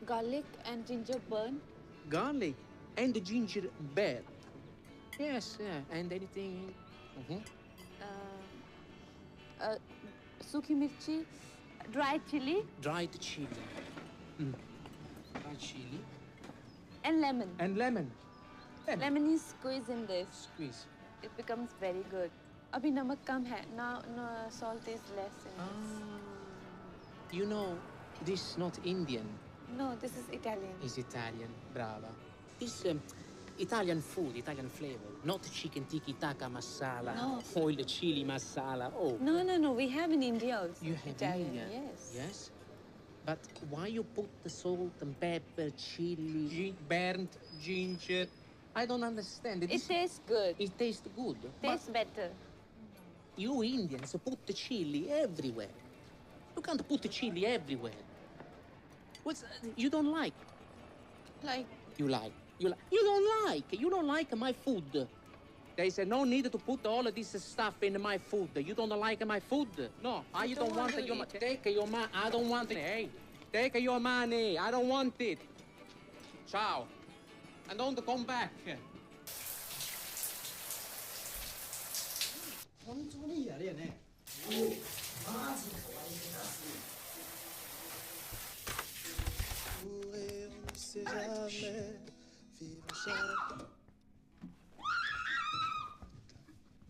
Garlic and ginger burn. Garlic and ginger beer. Yes, yeah. And anything? Sukhi mirchi, dried chili, Dried chili. Dried chili. and lemon. And lemon. Lemon is squeezed in this. Squeeze. It becomes very good. Abhi namak kam hai. Now no, salt is less in this. You know, this is not Indian. No, this is Italian. It's Italian. Brava. This Italian food, Italian flavor. Not chicken tikka taka masala. No. Oil chili masala. Oh. No. We have in India also. You have Italian, Indian? yes. Yes? But why you put the salt and pepper, chili, burnt ginger? I don't understand. It tastes good. It tastes good. Tastes better. You Indians put the chili everywhere. You can't put the chili everywhere. What's you don't like? Like You like. You like. You don't like. You don't like my food. There is no need to put all of this stuff in my food. You don't like my food? No, I don't want to your eat it. Take your money. I don't want it. Hey, take your money. I don't want it. Ciao. And don't come back. 천천히 야리네.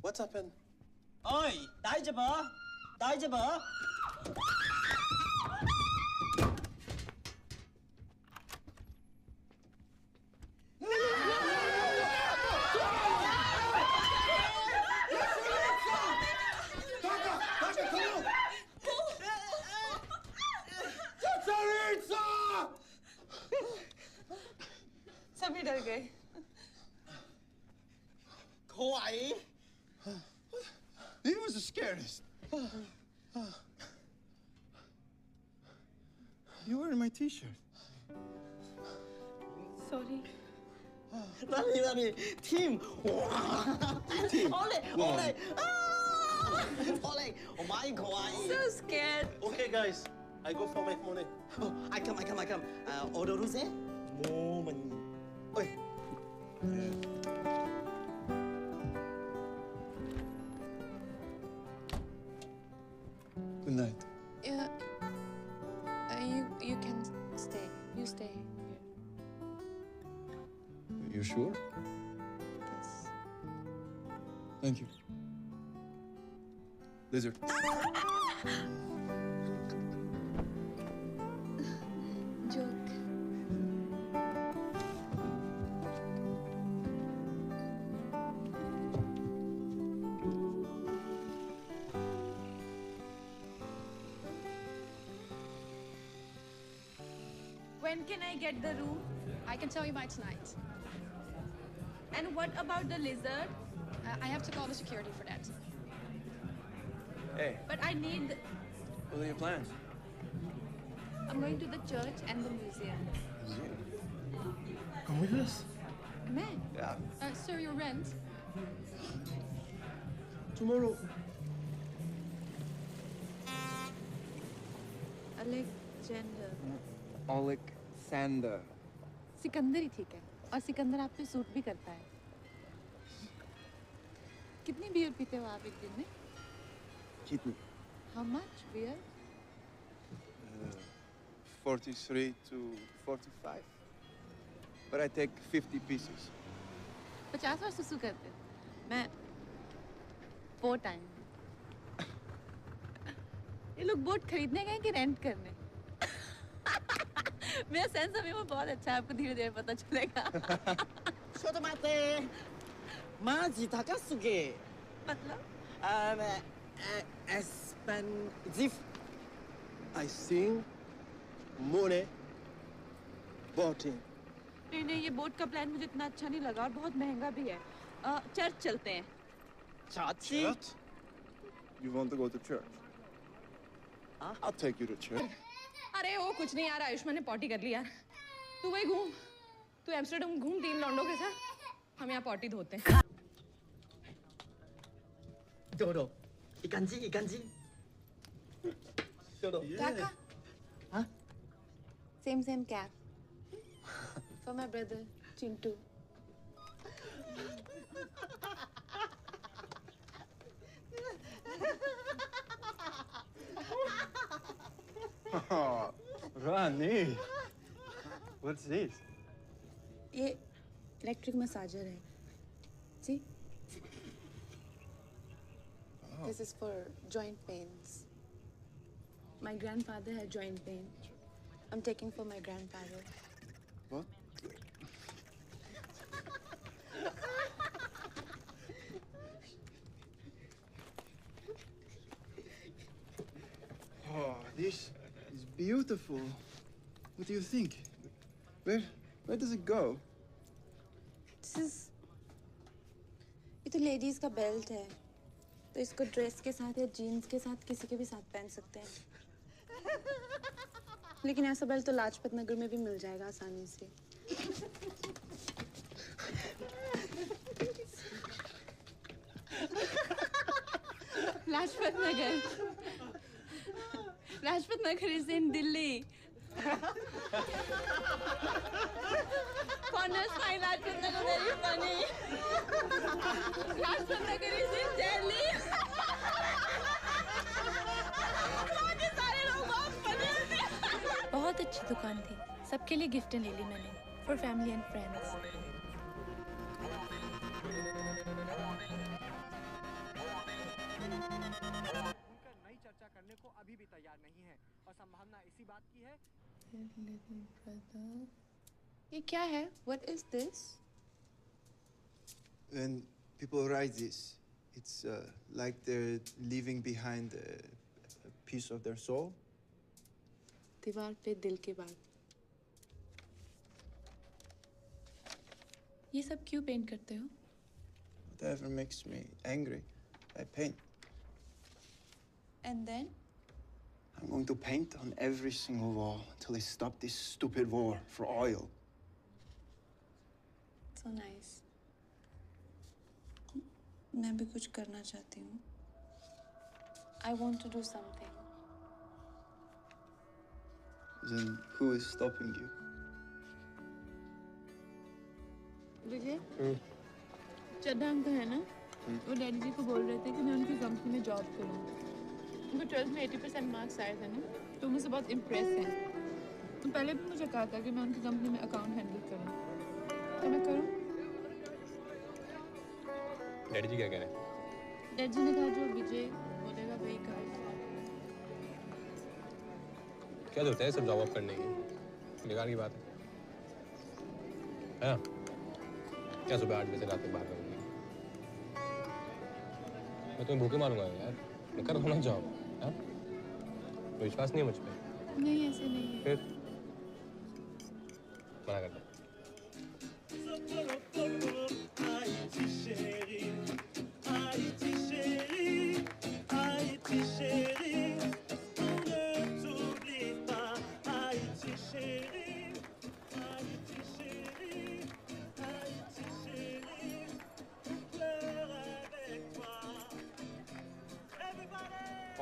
What's happened? Oi, 다이제바. 다이제바. सभी डर गए. Hawaii. He was the scariest. You wearing my t-shirt? Sorry. Rani, team. Team. Ole, Wow. ole. Ole, oh my God. So scared. Okay, guys, I go for my money. Oh, I come. Order rose? More money. Oi. Good night. Yeah. You can stay. You stay here. You sure? Yes. Thank you. Lizard. Joke. When can I get the room? I can tell you by tonight. And what about the lizard? I have to call the security for that. Hey, But I need. what are your plans? I'm going to the church and the museum. Come with us. मैं? Yeah. Sir, your rent? Tomorrow. Alexander. Alexander. Sikandar ही ठीक है और सिकंदर आप पे सूट भी करता है। कितनी बियर पीते हो आप एक दिन में? Kidney. How much beer? 43 to 45. But I take 50 pieces. 50 बार सुसु करते हो। मैं 4 टाइम। ये लोग बोट खरीदने गए कि रेंट करने? मेरा सेंस अभी वो बहुत अच्छा है, आपको धीरे-धीरे पता चलेगा। Shoto mate. Maji takasuge. मतलब? Expensive. I sing money boating. नहीं, ये बोट का प्लान मुझे इतना अच्छा नहीं लगा और बहुत महंगा भी है। चर्च चलते हैं। Church? You want to go to church? I'll take you to church. अरे वो कुछ नहीं यार, आयुष्मान ने पॉटी कर ली यार। तू वही घूम, तू एम्स्टर्डम घूम 3 लौंडों के साथ। हम यहाँ पॉटी धोते हैं। Dodo. Ikanji. Dodo. Kaka. Huh? Same cap. For my brother, Chintu. Oh, Rani. What's this? ये इलेक्ट्रिक मसाजर है। See? This is for joint pains. My grandfather had joint pain. I'm taking for my grandfather. What? Oh, this is beautiful. What do you think? Where does it go? This is ये तो लेडीज का बेल्ट है, तो इसको ड्रेस के साथ या जीन्स के साथ किसी के भी साथ पहन सकते हैं। लेकिन ऐसा बेल्ट तो लाजपत नगर में भी मिल जाएगा आसानी से। Lajpat Nagar is in Delhi. Corners my Latin Nagar very funny. Latin Nagar is in Delhi. बहुत अच्छी दुकान थी, सबके लिए गिफ्ट ले ली मैंने, for family and friends. नई चर्चा करने को अभी भी तैयार नहीं है और संभावना इसी बात की है। ये क्या है? What is this? When people write this, it's like they're leaving behind a piece of their soul. दीवार पे दिल की बात। ये सब क्यों पेंट करते हो? whatever makes me angry, I paint. And then? I'm going to paint on every single wall until they stop this stupid war for oil. So nice. मैं भी कुछ करना चाहती हूँ. I want to do something. Then who is stopping you? Vijay Chadha uncle है ना, वो डैडी जी को बोल रहे थे कि मैं उनकी कंपनी में जॉब करूँ. उनको 12th में 80% मार्क्स आए थे ना, तो मुझसे बहुत इम्प्रेस हैं. तो पहले भी मुझे कहा था कि मैं उनकी कंपनी में अकाउंट हैंडल करूँ, तो मैं करूँ. डैडी जी क्या कह रहे हैं? डैडी जी ने कहा जो विजय बोलेगा वही करेगा. क्या जरूरत है सब जॉब अप करने की? बेकार की बात है ना? क्या सुबह 8 बजे रात में बाहर करूँगी? मैं तुम्हें भूखे मारूंगा यार. मैं कर रहा हूँ ना जॉब. हाँ? तो विश्वास नहीं है मुझ पे? नहीं ऐसे नहीं है. फिर मना कर दो.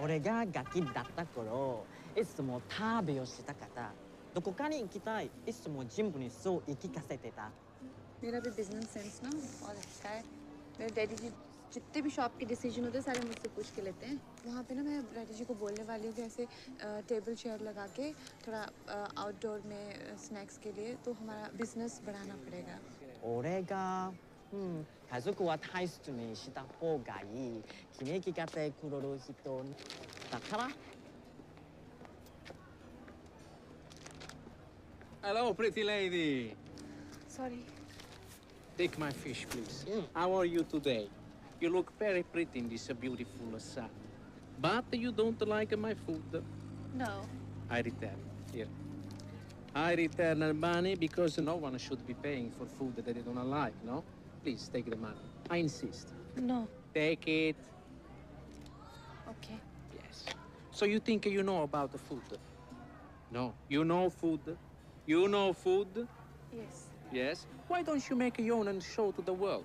俺がガキだった頃、いつも旅をしたかった。どこかに行きたい。いつも全部にそう言い聞かせてた。 मेरा भी बिजनेस सेंस ना और अच्छा है. मेरे डैडी जी जितने भी शॉप के डिसीजन होते हैं सारे मुझसे पूछ के लेते हैं. वहाँ पे ना मैं डैडी जी को बोलने वाली हूँ कि ऐसे टेबल चेयर लगा के थोड़ा आउटडोर में स्नैक्स के लिए तो हमारा बिजनेस बढ़ाना पड़ेगा. 俺が家族は大切にした方がいい。決めきかてくれる人だから。 Hello, pretty lady. Sorry. Take my fish, please. How are you today? You look very pretty in this beautiful sun. But you don't like my food. No. I return. Here. I return the money because no one should be paying for food that they don't like, no? Please, take the money. I insist. No. Take it. Okay. Yes. So you think you know about the food? No. You know food? You know food? Yes. Yes? Why don't you make your own and show to the world?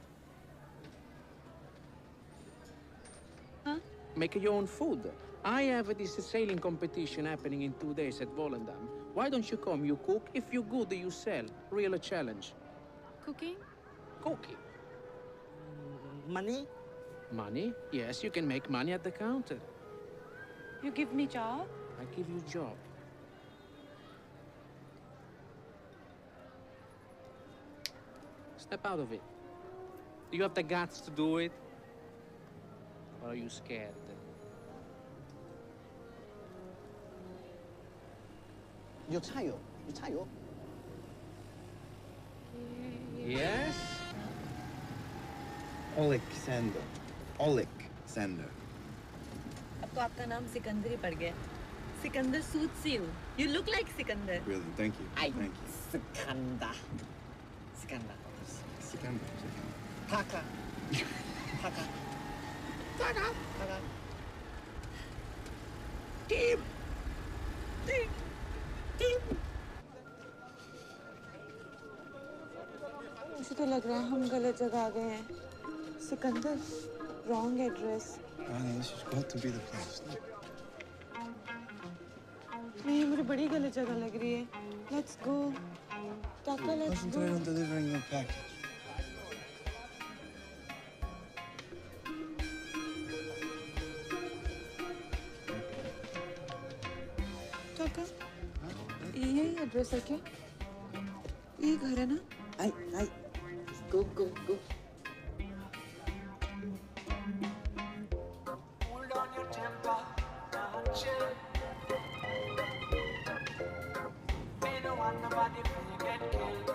Huh? Make your own food. I have this sailing competition happening in 2 days at Volendam. Why don't you come? You cook. If you're good, you sell. Real challenge. Cooking? Cooking. Money? Money? Yes, you can make money at the counter. You give me job? I give you job. Step out of it. Do you have the guts to do it? Or are you scared? You tayo. You tayo. Yes? Alexander. Alexander. अब तो आपका नाम सिकंदर ही पड़ गया. Sikandar suits you. You look like Sikandar. Really, thank you. Ay, Thank you. Sikandar. Sikandar. Sikandar. Taka. Taka. Taka. Taka. Team. Team. Team. मुझे तो लग रहा है हम गलत जगह आ गए हैं. Sikandar, wrong address. Rani, this has got to be the place. नहीं मुझे बड़ी गलत जगह लग रही है. Let's go. Taka, let's go. Concentrate on delivering your package. Taka, यही एड्रेस है क्या? ये घर है ना? Ay, ay. Go, go, go. Hold on your temper, chill. We don't want nobody to get killed.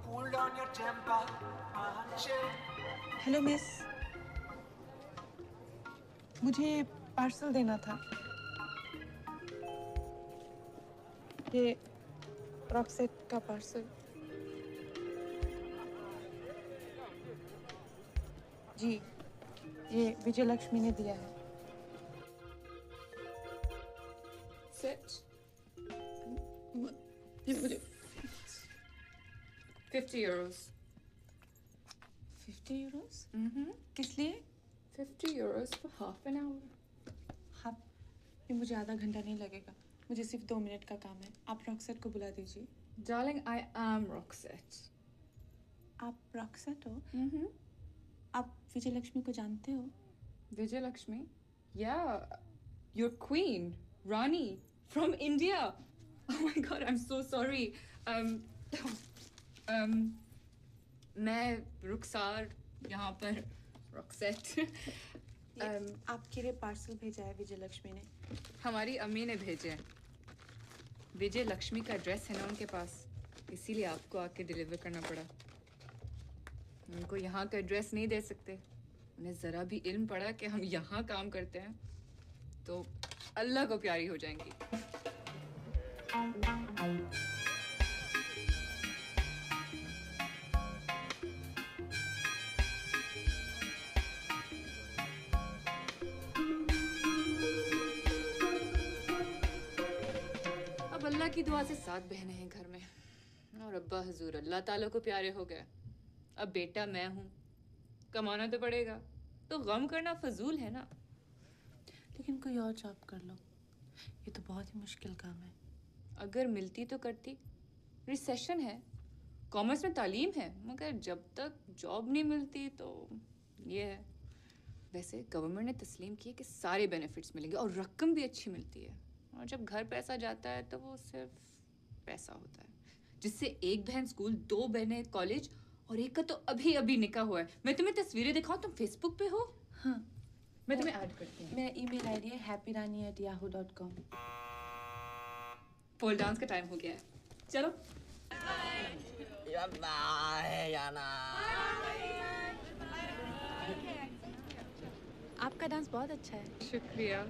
Hold on your temper, chill. Hello miss, मुझे पार्सल देना था. ये रॉकसेट का पार्सल. जी, ये विजय लक्ष्मी ने दिया है। Sit. ये मुझे 50 euros. 50 euros? किस लिए? 50 euros for half an hour. हाँ, ये मुझे आधा घंटा नहीं लगेगा। मुझे सिर्फ 2 मिनट का काम है। आप रॉक्सेट को बुला दीजिए। Darling, I am Roxette. आप रॉक्सेट हो? आप विजय लक्ष्मी को जानते हो? Vijay Lakshmi? Yeah, your queen, Rani, from India. Oh my God, I'm so sorry. मैं रुखसार यहाँ पर Roxette. आपके लिए पार्सल भेजा है विजय लक्ष्मी ने। हमारी अम्मी ने भेजे हैं। विजय लक्ष्मी का एड्रेस है ना उनके पास, इसीलिए आपको आके डिलीवर करना पड़ा। उनको यहाँ का एड्रेस नहीं दे सकते। उन्हें ज़रा भी इल्म पड़ा कि हम यहाँ काम करते हैं तो अल्लाह को प्यारी हो जाएंगी। अब अल्लाह की दुआ से 7 बहनें हैं घर में और अब्बा हुजूर अल्लाह ताला को प्यारे हो गए। अब बेटा मैं हूँ, कमाना तो पड़ेगा, तो गम करना फजूल है ना। लेकिन कोई और जॉब कर लो, ये तो बहुत ही मुश्किल काम है। अगर मिलती तो करती। रिसेशन है, कॉमर्स में तालीम है, मगर जब तक जॉब नहीं मिलती तो ये है। वैसे गवर्नमेंट ने तस्लीम की है कि सारे बेनिफिट्स मिलेंगे और रकम भी अच्छी मिलती है। और जब घर पैसा जाता है तो वो सिर्फ पैसा होता है, जिससे एक बहन स्कूल, 2 बहनें कॉलेज और एक का तो अभी अभी निकाह हुआ है। मैं तुम्हें तस्वीरें दिखाऊं, तुम फेसबुक पे हो? हाँ, मैं तुम्हें ऐड करती हूँ। मेरा ईमेल आईडी है happyrani@yahoo.com। पोल डांस का टाइम हो गया है, चलो। आपका डांस बहुत अच्छा है। शुक्रिया।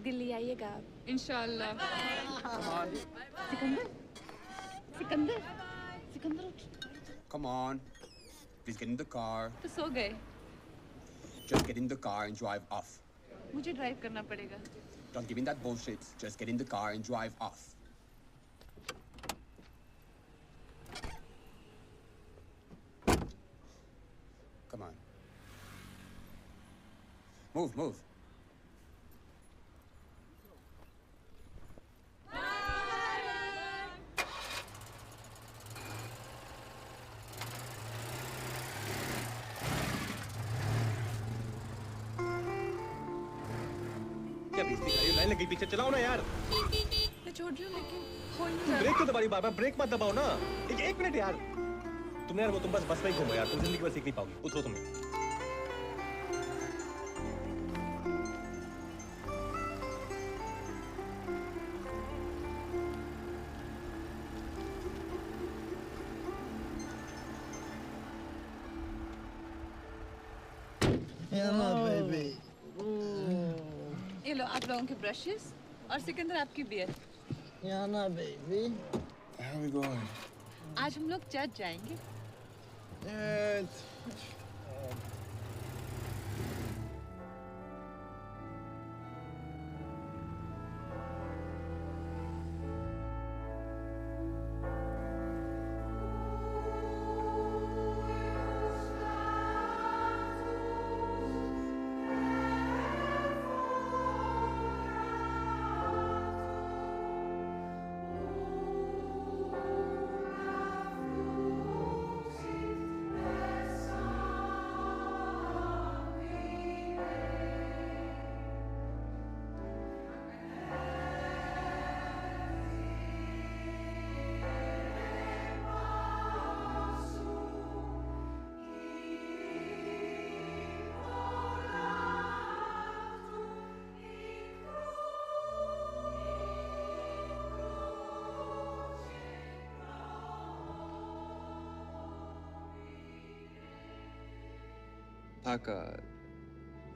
दिल्ली आइएगा आप। इंशाल्लाह। Sikandar, Sikandar, Sikandar. Come on. Please get in the car. तो सो गए। Just get in the car and drive off. मुझे ड्राइव करना पड़ेगा। Don't give me that bullshit. Just get in the car and drive off. Come on. Move, move. क्या बेइज्जती कर रही हो? लाइन लगी पीछे, चलाओ ना यार। मैं छोड़ रही हूँ लेकिन हो नहीं रहा। ब्रेक क्यों दबा रही बार-बार? ब्रेक मत दबाओ ना। एक मिनट यार। तुमने यार वो तुम बस में ही घूमो यार, तुम जिंदगी भर सीख नहीं पाओगी। उतरो तुम। ये लो आप लोगों के ब्रशेस और सिकंदर आपकी beer. Yana, baby. How are we going? आज हम लोग चर्च जाएंगे। Taka,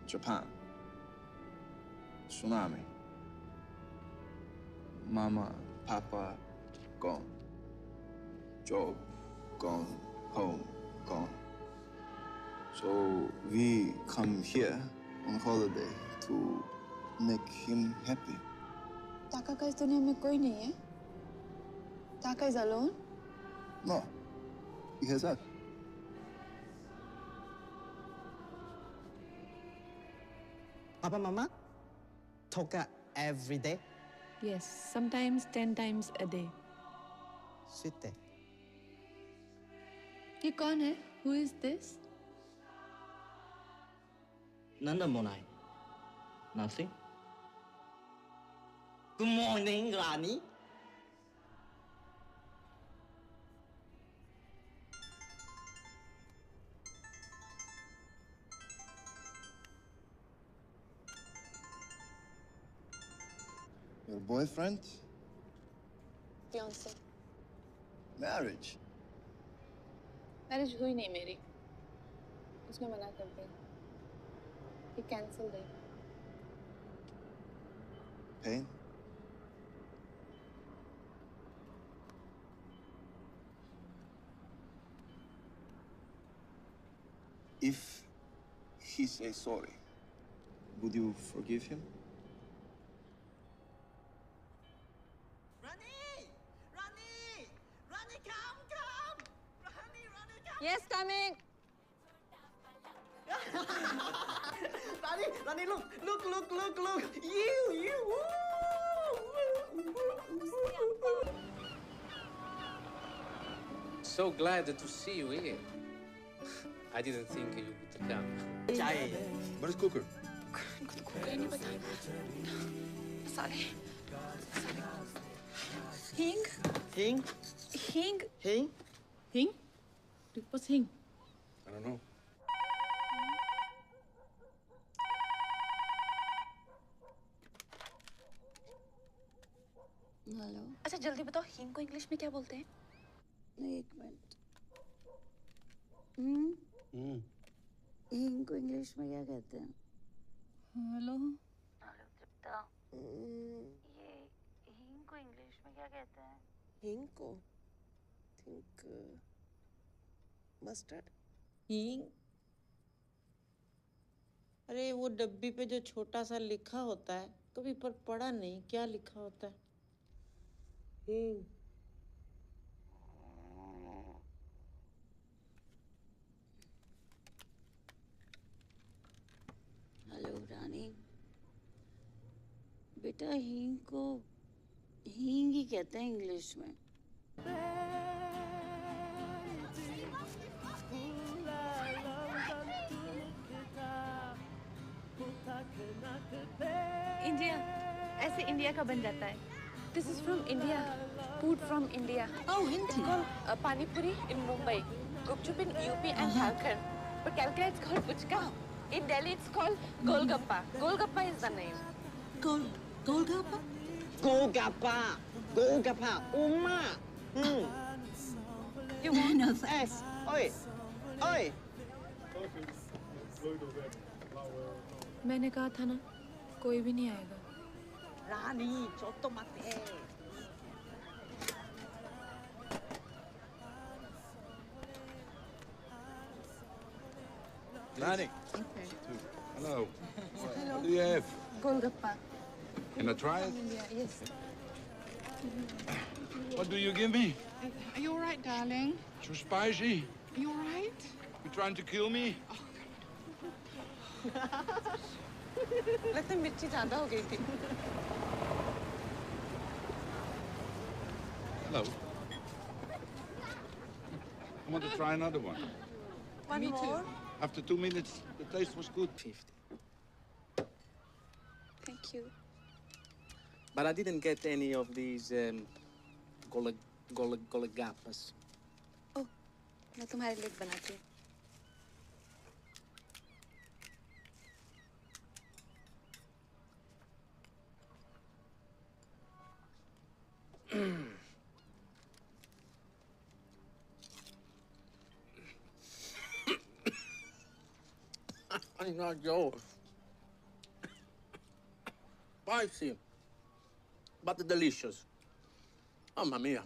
Japan. Tsunami. Mama, Papa, gone. Job, gone. Home, gone. So we come here on holiday to make him happy. Taka का इस दुनिया में कोई नहीं है? Taka is alone? No, he has us. Papa, Mama, Toka every day. Yes, sometimes 10 times a day. Sit there. ये कौन है? Who is this? Nanda Monai. Nothing. Good morning, Rani. Your boyfriend? Fiancé. Marriage. Marriage हुई नहीं मेरी उसने मना कर दिया कि कैंसिल है Pain? If he says sorry, would you forgive him? Yes, coming. Rani, look. You. So glad to see you here. I didn't think you would come. Where's cooker? नहीं पता मसाले हींग What's hing? I don't know. Hello अच्छा जल्दी बताओ हींग को इंग्लिश में क्या बोलते हैं? एक मिनट हींग को इंग्लिश में क्या कहते हैं? हेलो तृप्ता ये हींग को इंग्लिश में क्या कहते हैं? हींग को थिंक मस्टर्ड हींग अरे वो डब्बी पे जो छोटा सा लिखा होता है कभी पर पढ़ा नहीं क्या लिखा होता है हींग हेलो रानी बेटा हींग को हींग ही कहते हैं इंग्लिश में इंडिया ऐसे इंडिया का बन जाता है this is from India food from India oh Hindi pani puri in Mumbai gupchup in UP and Jharkhand but Calcutta it's called puchka in Delhi it's called golgappa is the name golgappa उम्मा You want? No, yes. Oi. मैंने कहा था ना कोई भी नहीं आएगा रानी चोटो मते Rani. Okay. Hello. Hello. What do you have? Golgappa Can I try it? Yes. What do you give me? Are you all right, darling? Too spicy? You all right? You trying to kill me? लगता है मिर्ची ज्यादा हो गई थी Hello. I want to try another one. One more? After 2 minutes, the taste was good. 50. Thank you. But I didn't get any of these golagappas. Oh, मैं तुम्हारे लिए बनाती हूँ I not Joe. Spicy, but delicious. Mamma mia.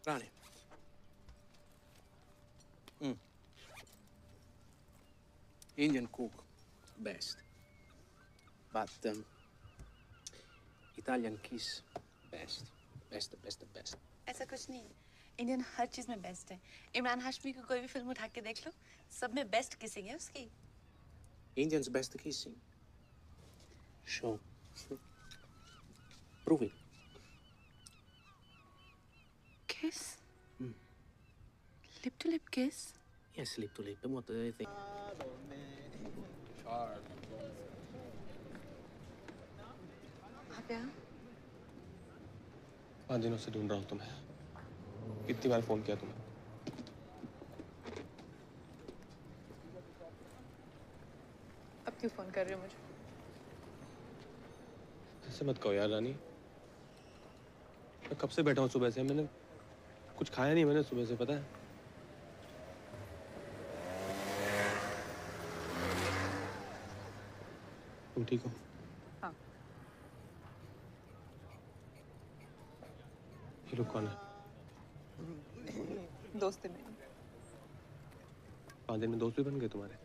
Rani, Indian cook, best. But Italian kiss, best. Best. ऐसा कुछ नहीं है। इंडियन हर चीज में बेस्ट है। इमरान हाशमी की कोई भी फिल्म उठा के देख लो, सब में बेस्ट किसिंग है उसकी। Indians best kissing. Show. Prove it. Kiss? Lip to lip kiss? Yes, lip to lip. What do you think? आ गया? 5 दिनों से ढूंढ रहा हूँ तुम्हें। कितनी बार फोन किया तुम्हें? अब क्यों फोन कर रहे हो मुझे? ऐसे मत कहो यार रानी। मैं कब से बैठा हूँ सुबह से, मैंने कुछ खाया नहीं मैंने सुबह से, पता है? तुम ठीक हो? हाँ। ये लोग कौन है? दोस्त है मेरी। 5 दिन में दोस्त भी बन गए तुम्हारे?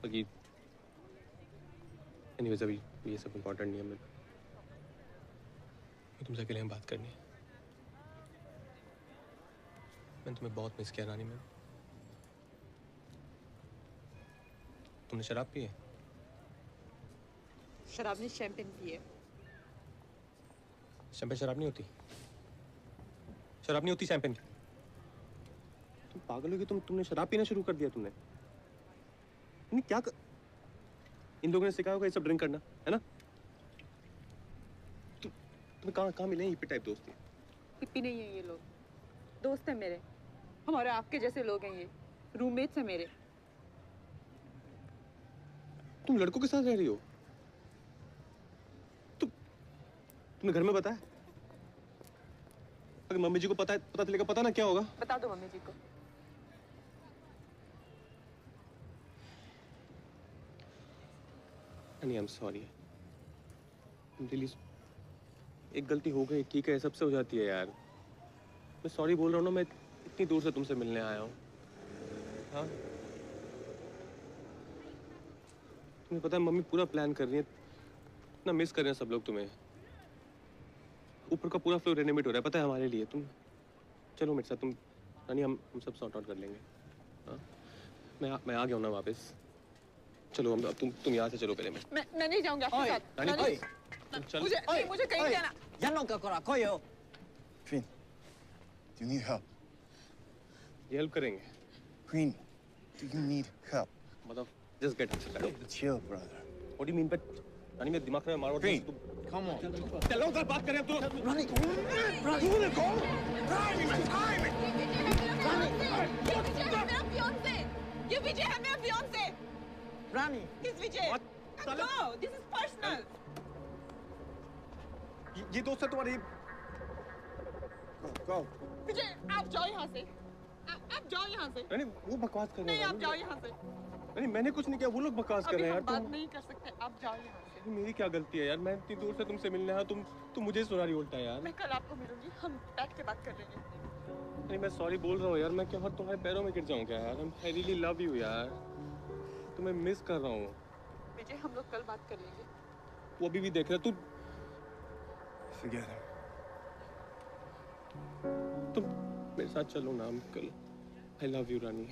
बाकी एनीवेज अभी ये सब इम्पोर्टेंट नहीं है। मैं तुमसे अकेले में बात करनी है। मैंने तुम्हें बहुत मिस किया रानी। मैं तुमने शराब पी है? शराब नहीं, शैंपेन पी है। शैंपेन शराब नहीं होती। शराब नहीं होती शैंपेन। तुम पागल हो कि तुमने शराब पीना शुरू कर दिया तुमने। नहीं क्या इन लोगों ने सिखाया होगा ये सब ड्रिंक करना, है ना? तुम्हें कहाँ मिले हिप्पी टाइप दोस्त? हिप्पी नहीं है ये लोग, दोस्त है मेरे। हमारे आपके जैसे लोग हैं ये, रूममेट्स हैं मेरे। तुम लड़कों के साथ रह रही हो? तुमने घर में बताया? अगर मम्मी जी को पता चलेगा, पता ना क्या होगा। बता दो मम्मी जी को। नहीं, I'm sorry. दिल्ली एक गलती हो गई, ठीक है, सबसे हो जाती है यार। मैं सॉरी बोल रहा हूँ ना, मैं इतनी दूर से तुमसे मिलने आया हूँ। हाँ? तुम्हें पता है मम्मी पूरा प्लान कर रही है, इतना मिस कर रहे हैं सब लोग तुम्हें। ऊपर का पूरा फ्लोर रेनोवेट हो रहा है, पता है हमारे लिए। तुम चलो मेरे साथ, तुम रानी, हम सब सॉर्ट आउट कर लेंगे। हाँ? मैं आ गया हूँ ना वापस। चलो अब तुम यहाँ से चलो पहले। मैं नहीं जाऊंगा आपके साथ। मुझे कहीं जाना। Queen, do you need help? ये हेल्प करेंगे। Queen, do you need help? मतलब just get upset. Chill, brother. What do you mean? But रानी मेरे दिमाग में मारो। Queen, come on. चलो उधर बात करें अब तो। Ronnie, go. ये विजय है मेरा फियांसे। रानी, किस विजय? No, this is personal. ये दोस्त है तुम्हारी। Go. विजय, आप जाओ यहाँ से। आप जाओ यहाँ से। रानी वो बकवास कर रहे हैं। नहीं, आप जाओ यहाँ से। नहीं, मैंने कुछ नहीं किया, वो लोग बकवास कर रहे हैं यार। बात नहीं कर सकते, आप जाओ यहाँ से। मेरी क्या गलती है यार? मैं इतनी दूर से तुमसे मिलने आया, तुम मुझे सुना रही उल्टा यार। मैं कल आपको मिलूंगी, हम बैठ के बात कर लेंगे। नहीं, मैं सॉरी बोल रहा हूँ यार। मैं क्या तुम्हारे पैरों में गिर जाऊँ क्या यार? I really love you यार। तुम्हें मिस कर रहा हूँ। विजय, हम लोग कल बात कर लेंगे। वो अभी भी देख रहा। तू Forget him. तुम मेरे साथ चलो ना हम कल। I love you रानी।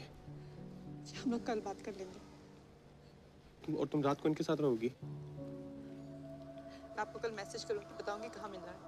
हम लोग कल बात कर लेंगे। तुम रात को इनके साथ रहोगी? मैं आपको कल मैसेज करूंगी, बताऊंगी कहाँ मिलना है।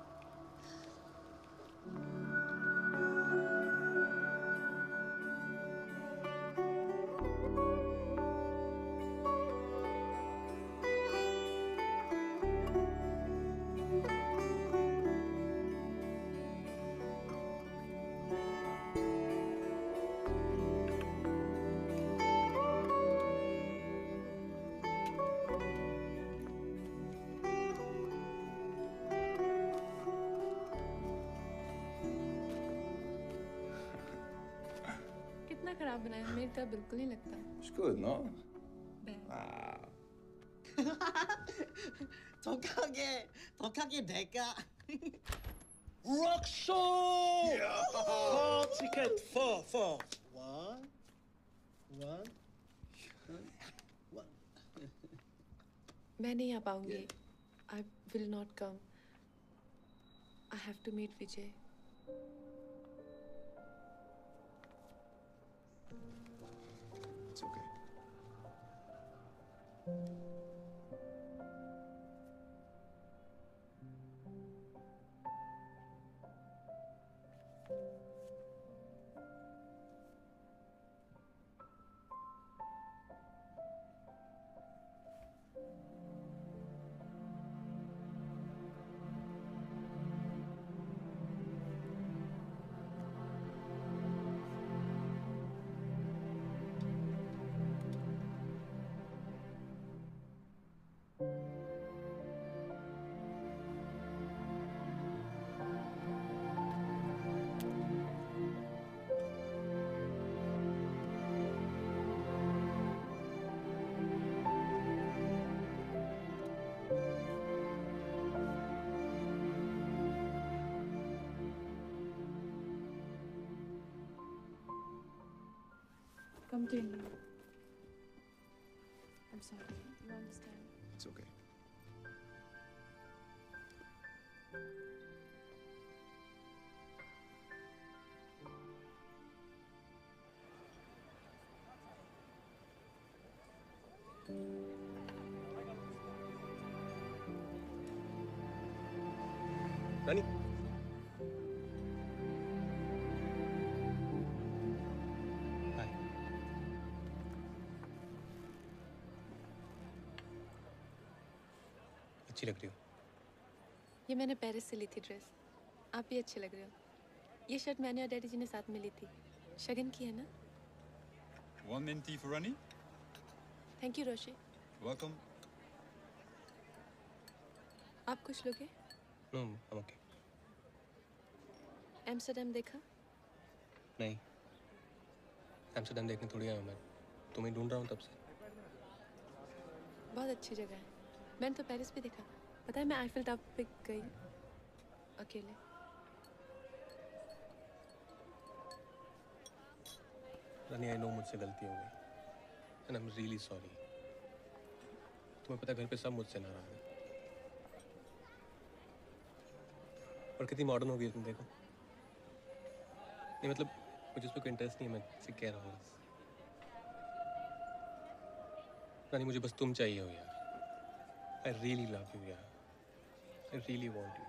कितना खराब बनाया, मेरे तरह बिल्कुल नहीं लगता। It's good, no? 독하게 될까? Rock show! Yeah. 4 ticket, 4. 1. मैं नहीं आ पाऊंगी. I will not come. I have to meet Vijay. It's okay. Come to India. I'm sorry. You understand? It's okay. रानी अच्छी लग रही हो. ये मैंने पेरिस से ली थी ड्रेस. आप भी अच्छे लग रहे हो. ये शर्ट मैंने और डैडी जी ने साथ में ली थी. शगन की है ना? 1 mint tea for Rani. Thank you Roshi. Welcome. आप कुछ लोगे? No I'm okay. एम्स्टर्डम देखा? नहीं, एम्स्टर्डम देखने थोड़ी आया मैं. तुम्हें ढूंढ रहा हूँ तब से. बहुत अच्छी जगह है. मैंने तो पेरिस भी देखा. पता है मैं आईफिल टावर पे गई अकेले. रानी आई नो मुझसे गलती हो गई. And I am really sorry. तुम्हें पता है घर पे सब मुझसे नाराज हैं. और कितनी मॉडर्न हो गई तुम देखो. नहीं मतलब मुझे उस पर कोई इंटरेस्ट नहीं है. मैं सिर्फ कह रहा हूँ. रानी मुझे बस तुम चाहिए हो यार. I really love you यार. I really want you.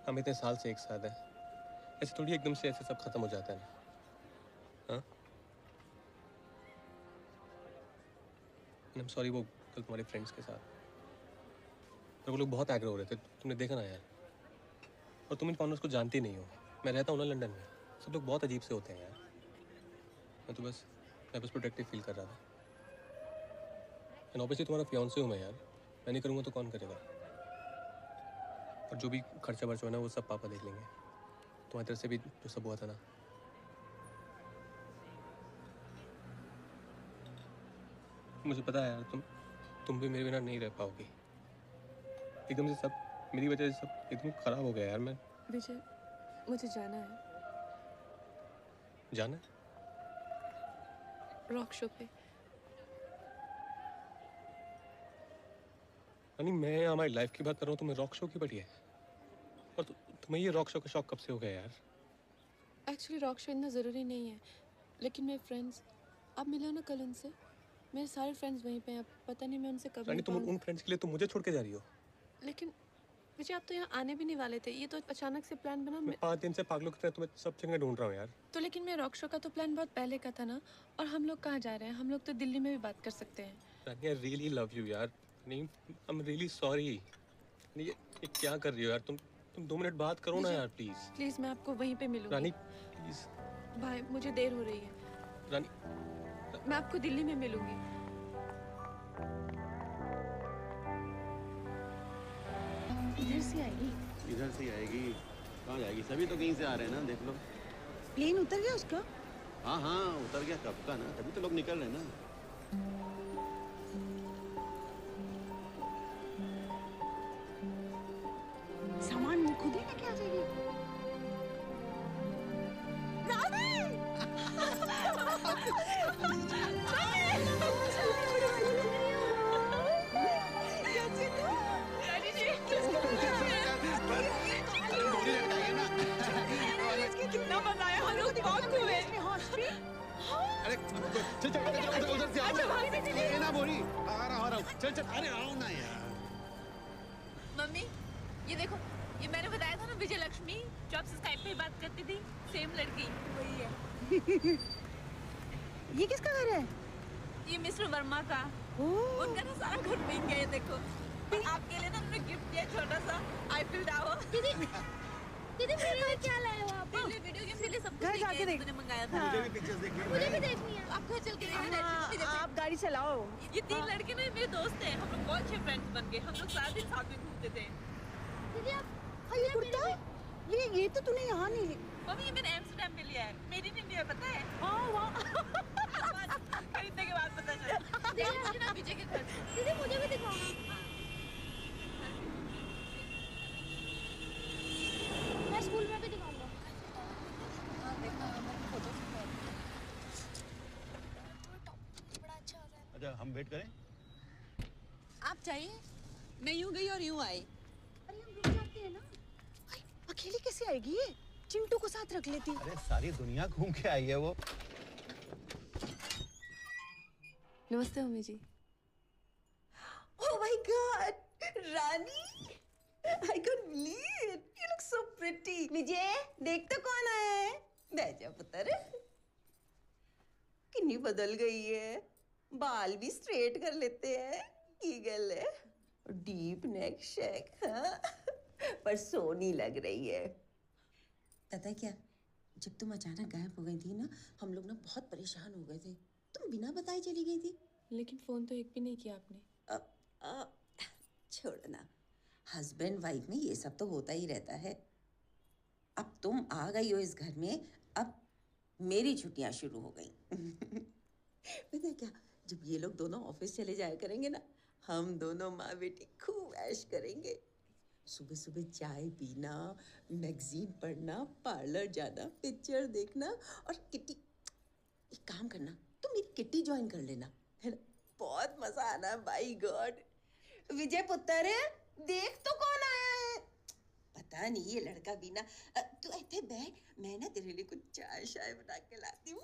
हम इतने साल से एक साथ हैं. ऐसे थोड़ी एकदम से ऐसे सब खत्म हो जाता है ना. हाँ? I'm sorry वो कल तुम्हारे फ्रेंड्स के साथ. पर वो लोग बहुत एग्रो हो रहे थे. तुमने देखा ना यार. और तुम इन फाउंडर्स को जानती नहीं हो. मैं रहता हूँ ना लंदन में. सब लोग बहुत अजीब से होते हैं यार. मैं बस प्रोटेक्टिव फील कर रहा था. एंड ऑब्वियसली तुम्हारा फियांसे हूँ मैं यार. मैं नहीं करूँगा तो कौन करेगा. और जो भी खर्चा वर्चा है ना वो सब पापा देख लेंगे. तुम्हारी तरफ से भी जो सब हुआ था ना. मुझे पता है यार तुम भी मेरे बिना नहीं रह पाओगी. एकदम से सब मेरी वजह से सब एकदम खराब हो गया यार. मैं विजय मुझे जाना है. जाना है? रॉक शो पे. यानी मैं हमारी लाइफ की बात कर रहा हूँ. तुम्हें रॉक शो की पड़ी है. और तुम्हें ये रॉक शो का शौक कब से हो गया यार? एक्चुअली रॉक शो इतना ज़रूरी नहीं है. लेकिन मेरे फ्रेंड्स, आप मिले हो ना कल उनसे. मेरे सारे फ्रेंड्स वहीं पे हैं. पता नहीं मैं उनसे कब यानी तुम उन फ्रेंड्स के लिए तुम मुझे छोड़ के जा रही हो? लेकिन विजय आप तो यहाँ आने भी नहीं वाले थे. ये तो अचानक से प्लान बना. मैं 5 दिन से पागलों की तरह तुम्हें सब जगह ढूंढ रहा हूँ यार. तो लेकिन मैं रॉक शो का तो प्लान बहुत पहले का था ना. और हम लोग कहाँ जा रहे हैं? हम लोग तो दिल्ली में भी बात कर सकते हैं. रानी आई रियली लव यू यार. नहीं आई एम रियली सॉरी. ये क्या कर रही हो यार तुम 2 मिनट बात करो ना यार प्लीज. प्लीज मैं आपको वहीं पे मिलूंगी. रानी प्लीज. भाई मुझे देर हो रही है. रानी मैं आपको दिल्ली में मिलूंगी. इधर से आएगी. इधर से आएगी. कहाँ जाएगी? सभी तो कहीं से आ रहे हैं ना. देख लो. प्लेन उतर गया उसका? हाँ उतर गया कब का ना. तभी तो लोग निकल रहे हैं ना. सामान वो खुद ही लेके आ जाएगी. रानी! चल चल, अरे आओ ना यार। मम्मी ये देखो, ये मैंने बताया था ना विजय लक्ष्मी जो आपसे स्काइप पे बात करती थी, सेम लड़की वही है। ये किसका घर है? ये मिस्टर वर्मा का। उनका ना सारा घर बिक गया है देखो। और आपके लिए ना हमने गिफ्ट दिया छोटा सा आईफिल टावर। दीदी दीदी मेरे लिए क्या लाए हो आप? वीडियो गेम के लिए सब घर जाके देख। मैंने मंगाया था। मुझे भी पिक्चर्स देखनी है। मुझे भी देखनी है। आप घर चल के देखना। आप गाड़ी चलाओ। ये 3 लड़के ना मेरे दोस्त हैं, हम लोग बहुत अच्छे फ्रेंड्स बन गए, हम लोग सारा दिन साथ में घूमते थे। दीदी आप ये कुर्ता? ये तो तूने यहाँ नहीं ली। मम्मी ये मैंने एम्स्टर्डम में लिया है, मेड इन इंडिया पता है? हाँ वाह। खरीदने के बाद पता चला। देखो ना विजय के घर। दीदी मुझे भी दिखाओ ना। मैं स्कूल में भी दिखाऊंगा। हाँ देखना हमारी फोटो बड़ा अच्छा हो रहा है। अच्छा हम वेट करें? आप चाहिए? मैं यूं गई और यूं आई। अरे हम रुक जाते हैं ना। अकेली कैसे आएगी ये? चिंटू को साथ रख लेती। अरे सारी दुनिया घूम के आई है वो। नमस्ते mummy ji. Oh my God, Rani! I can't believe it. You look so pretty. Vijay, देख तो कौन आया है? बैठ जा पुत्र। कितनी बदल गई है। बाल भी स्ट्रेट कर लेते हैं। ईगल है। डीप नेक शेक, हाँ? पर सोनी लग रही है। पता है क्या? जब तुम अचानक गायब हो गई थी ना, हम लोग ना बहुत परेशान हो गए थे। तुम बिना बताए चली गई थी। लेकिन फोन तो एक भी नहीं किया आपने। छोड़ना, हस्बैंड वाइफ में ये सब तो होता ही रहता है। अब तुम आ गई हो इस घर में, अब मेरी छुट्टियां शुरू हो गई। पता है क्या, जब ये लोग दोनों ऑफिस चले जाया करेंगे ना, हम दोनों माँ बेटी खूब ऐश करेंगे। सुबह सुबह चाय पीना, मैगजीन पढ़ना, पार्लर जाना, पिक्चर देखना और किट्टी। एक काम करना, तुम मेरी किट्टी ज्वाइन कर लेना, है ना? बहुत मजा आना। बाय गॉड, विजय पुत्र देख तो कौन आया है। पता नहीं ये लड़का भी ना। तू ऐसे बैठ, मैं ना तेरे लिए कुछ चाय शाय बना के लाती हूँ।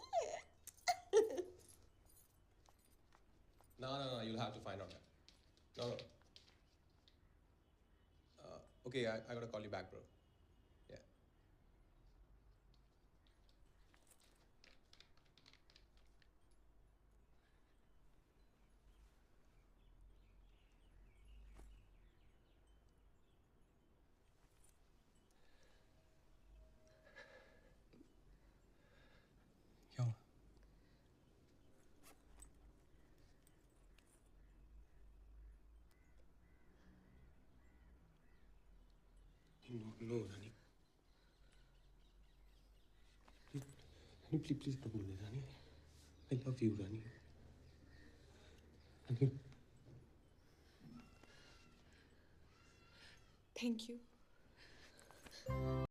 No, you'll have to find out that. No. Okay, I gotta call you back, bro. Yeah. Yo. No, Rani. Rani, please don't do this, Rani. I love you, Rani. Rani. Thank you.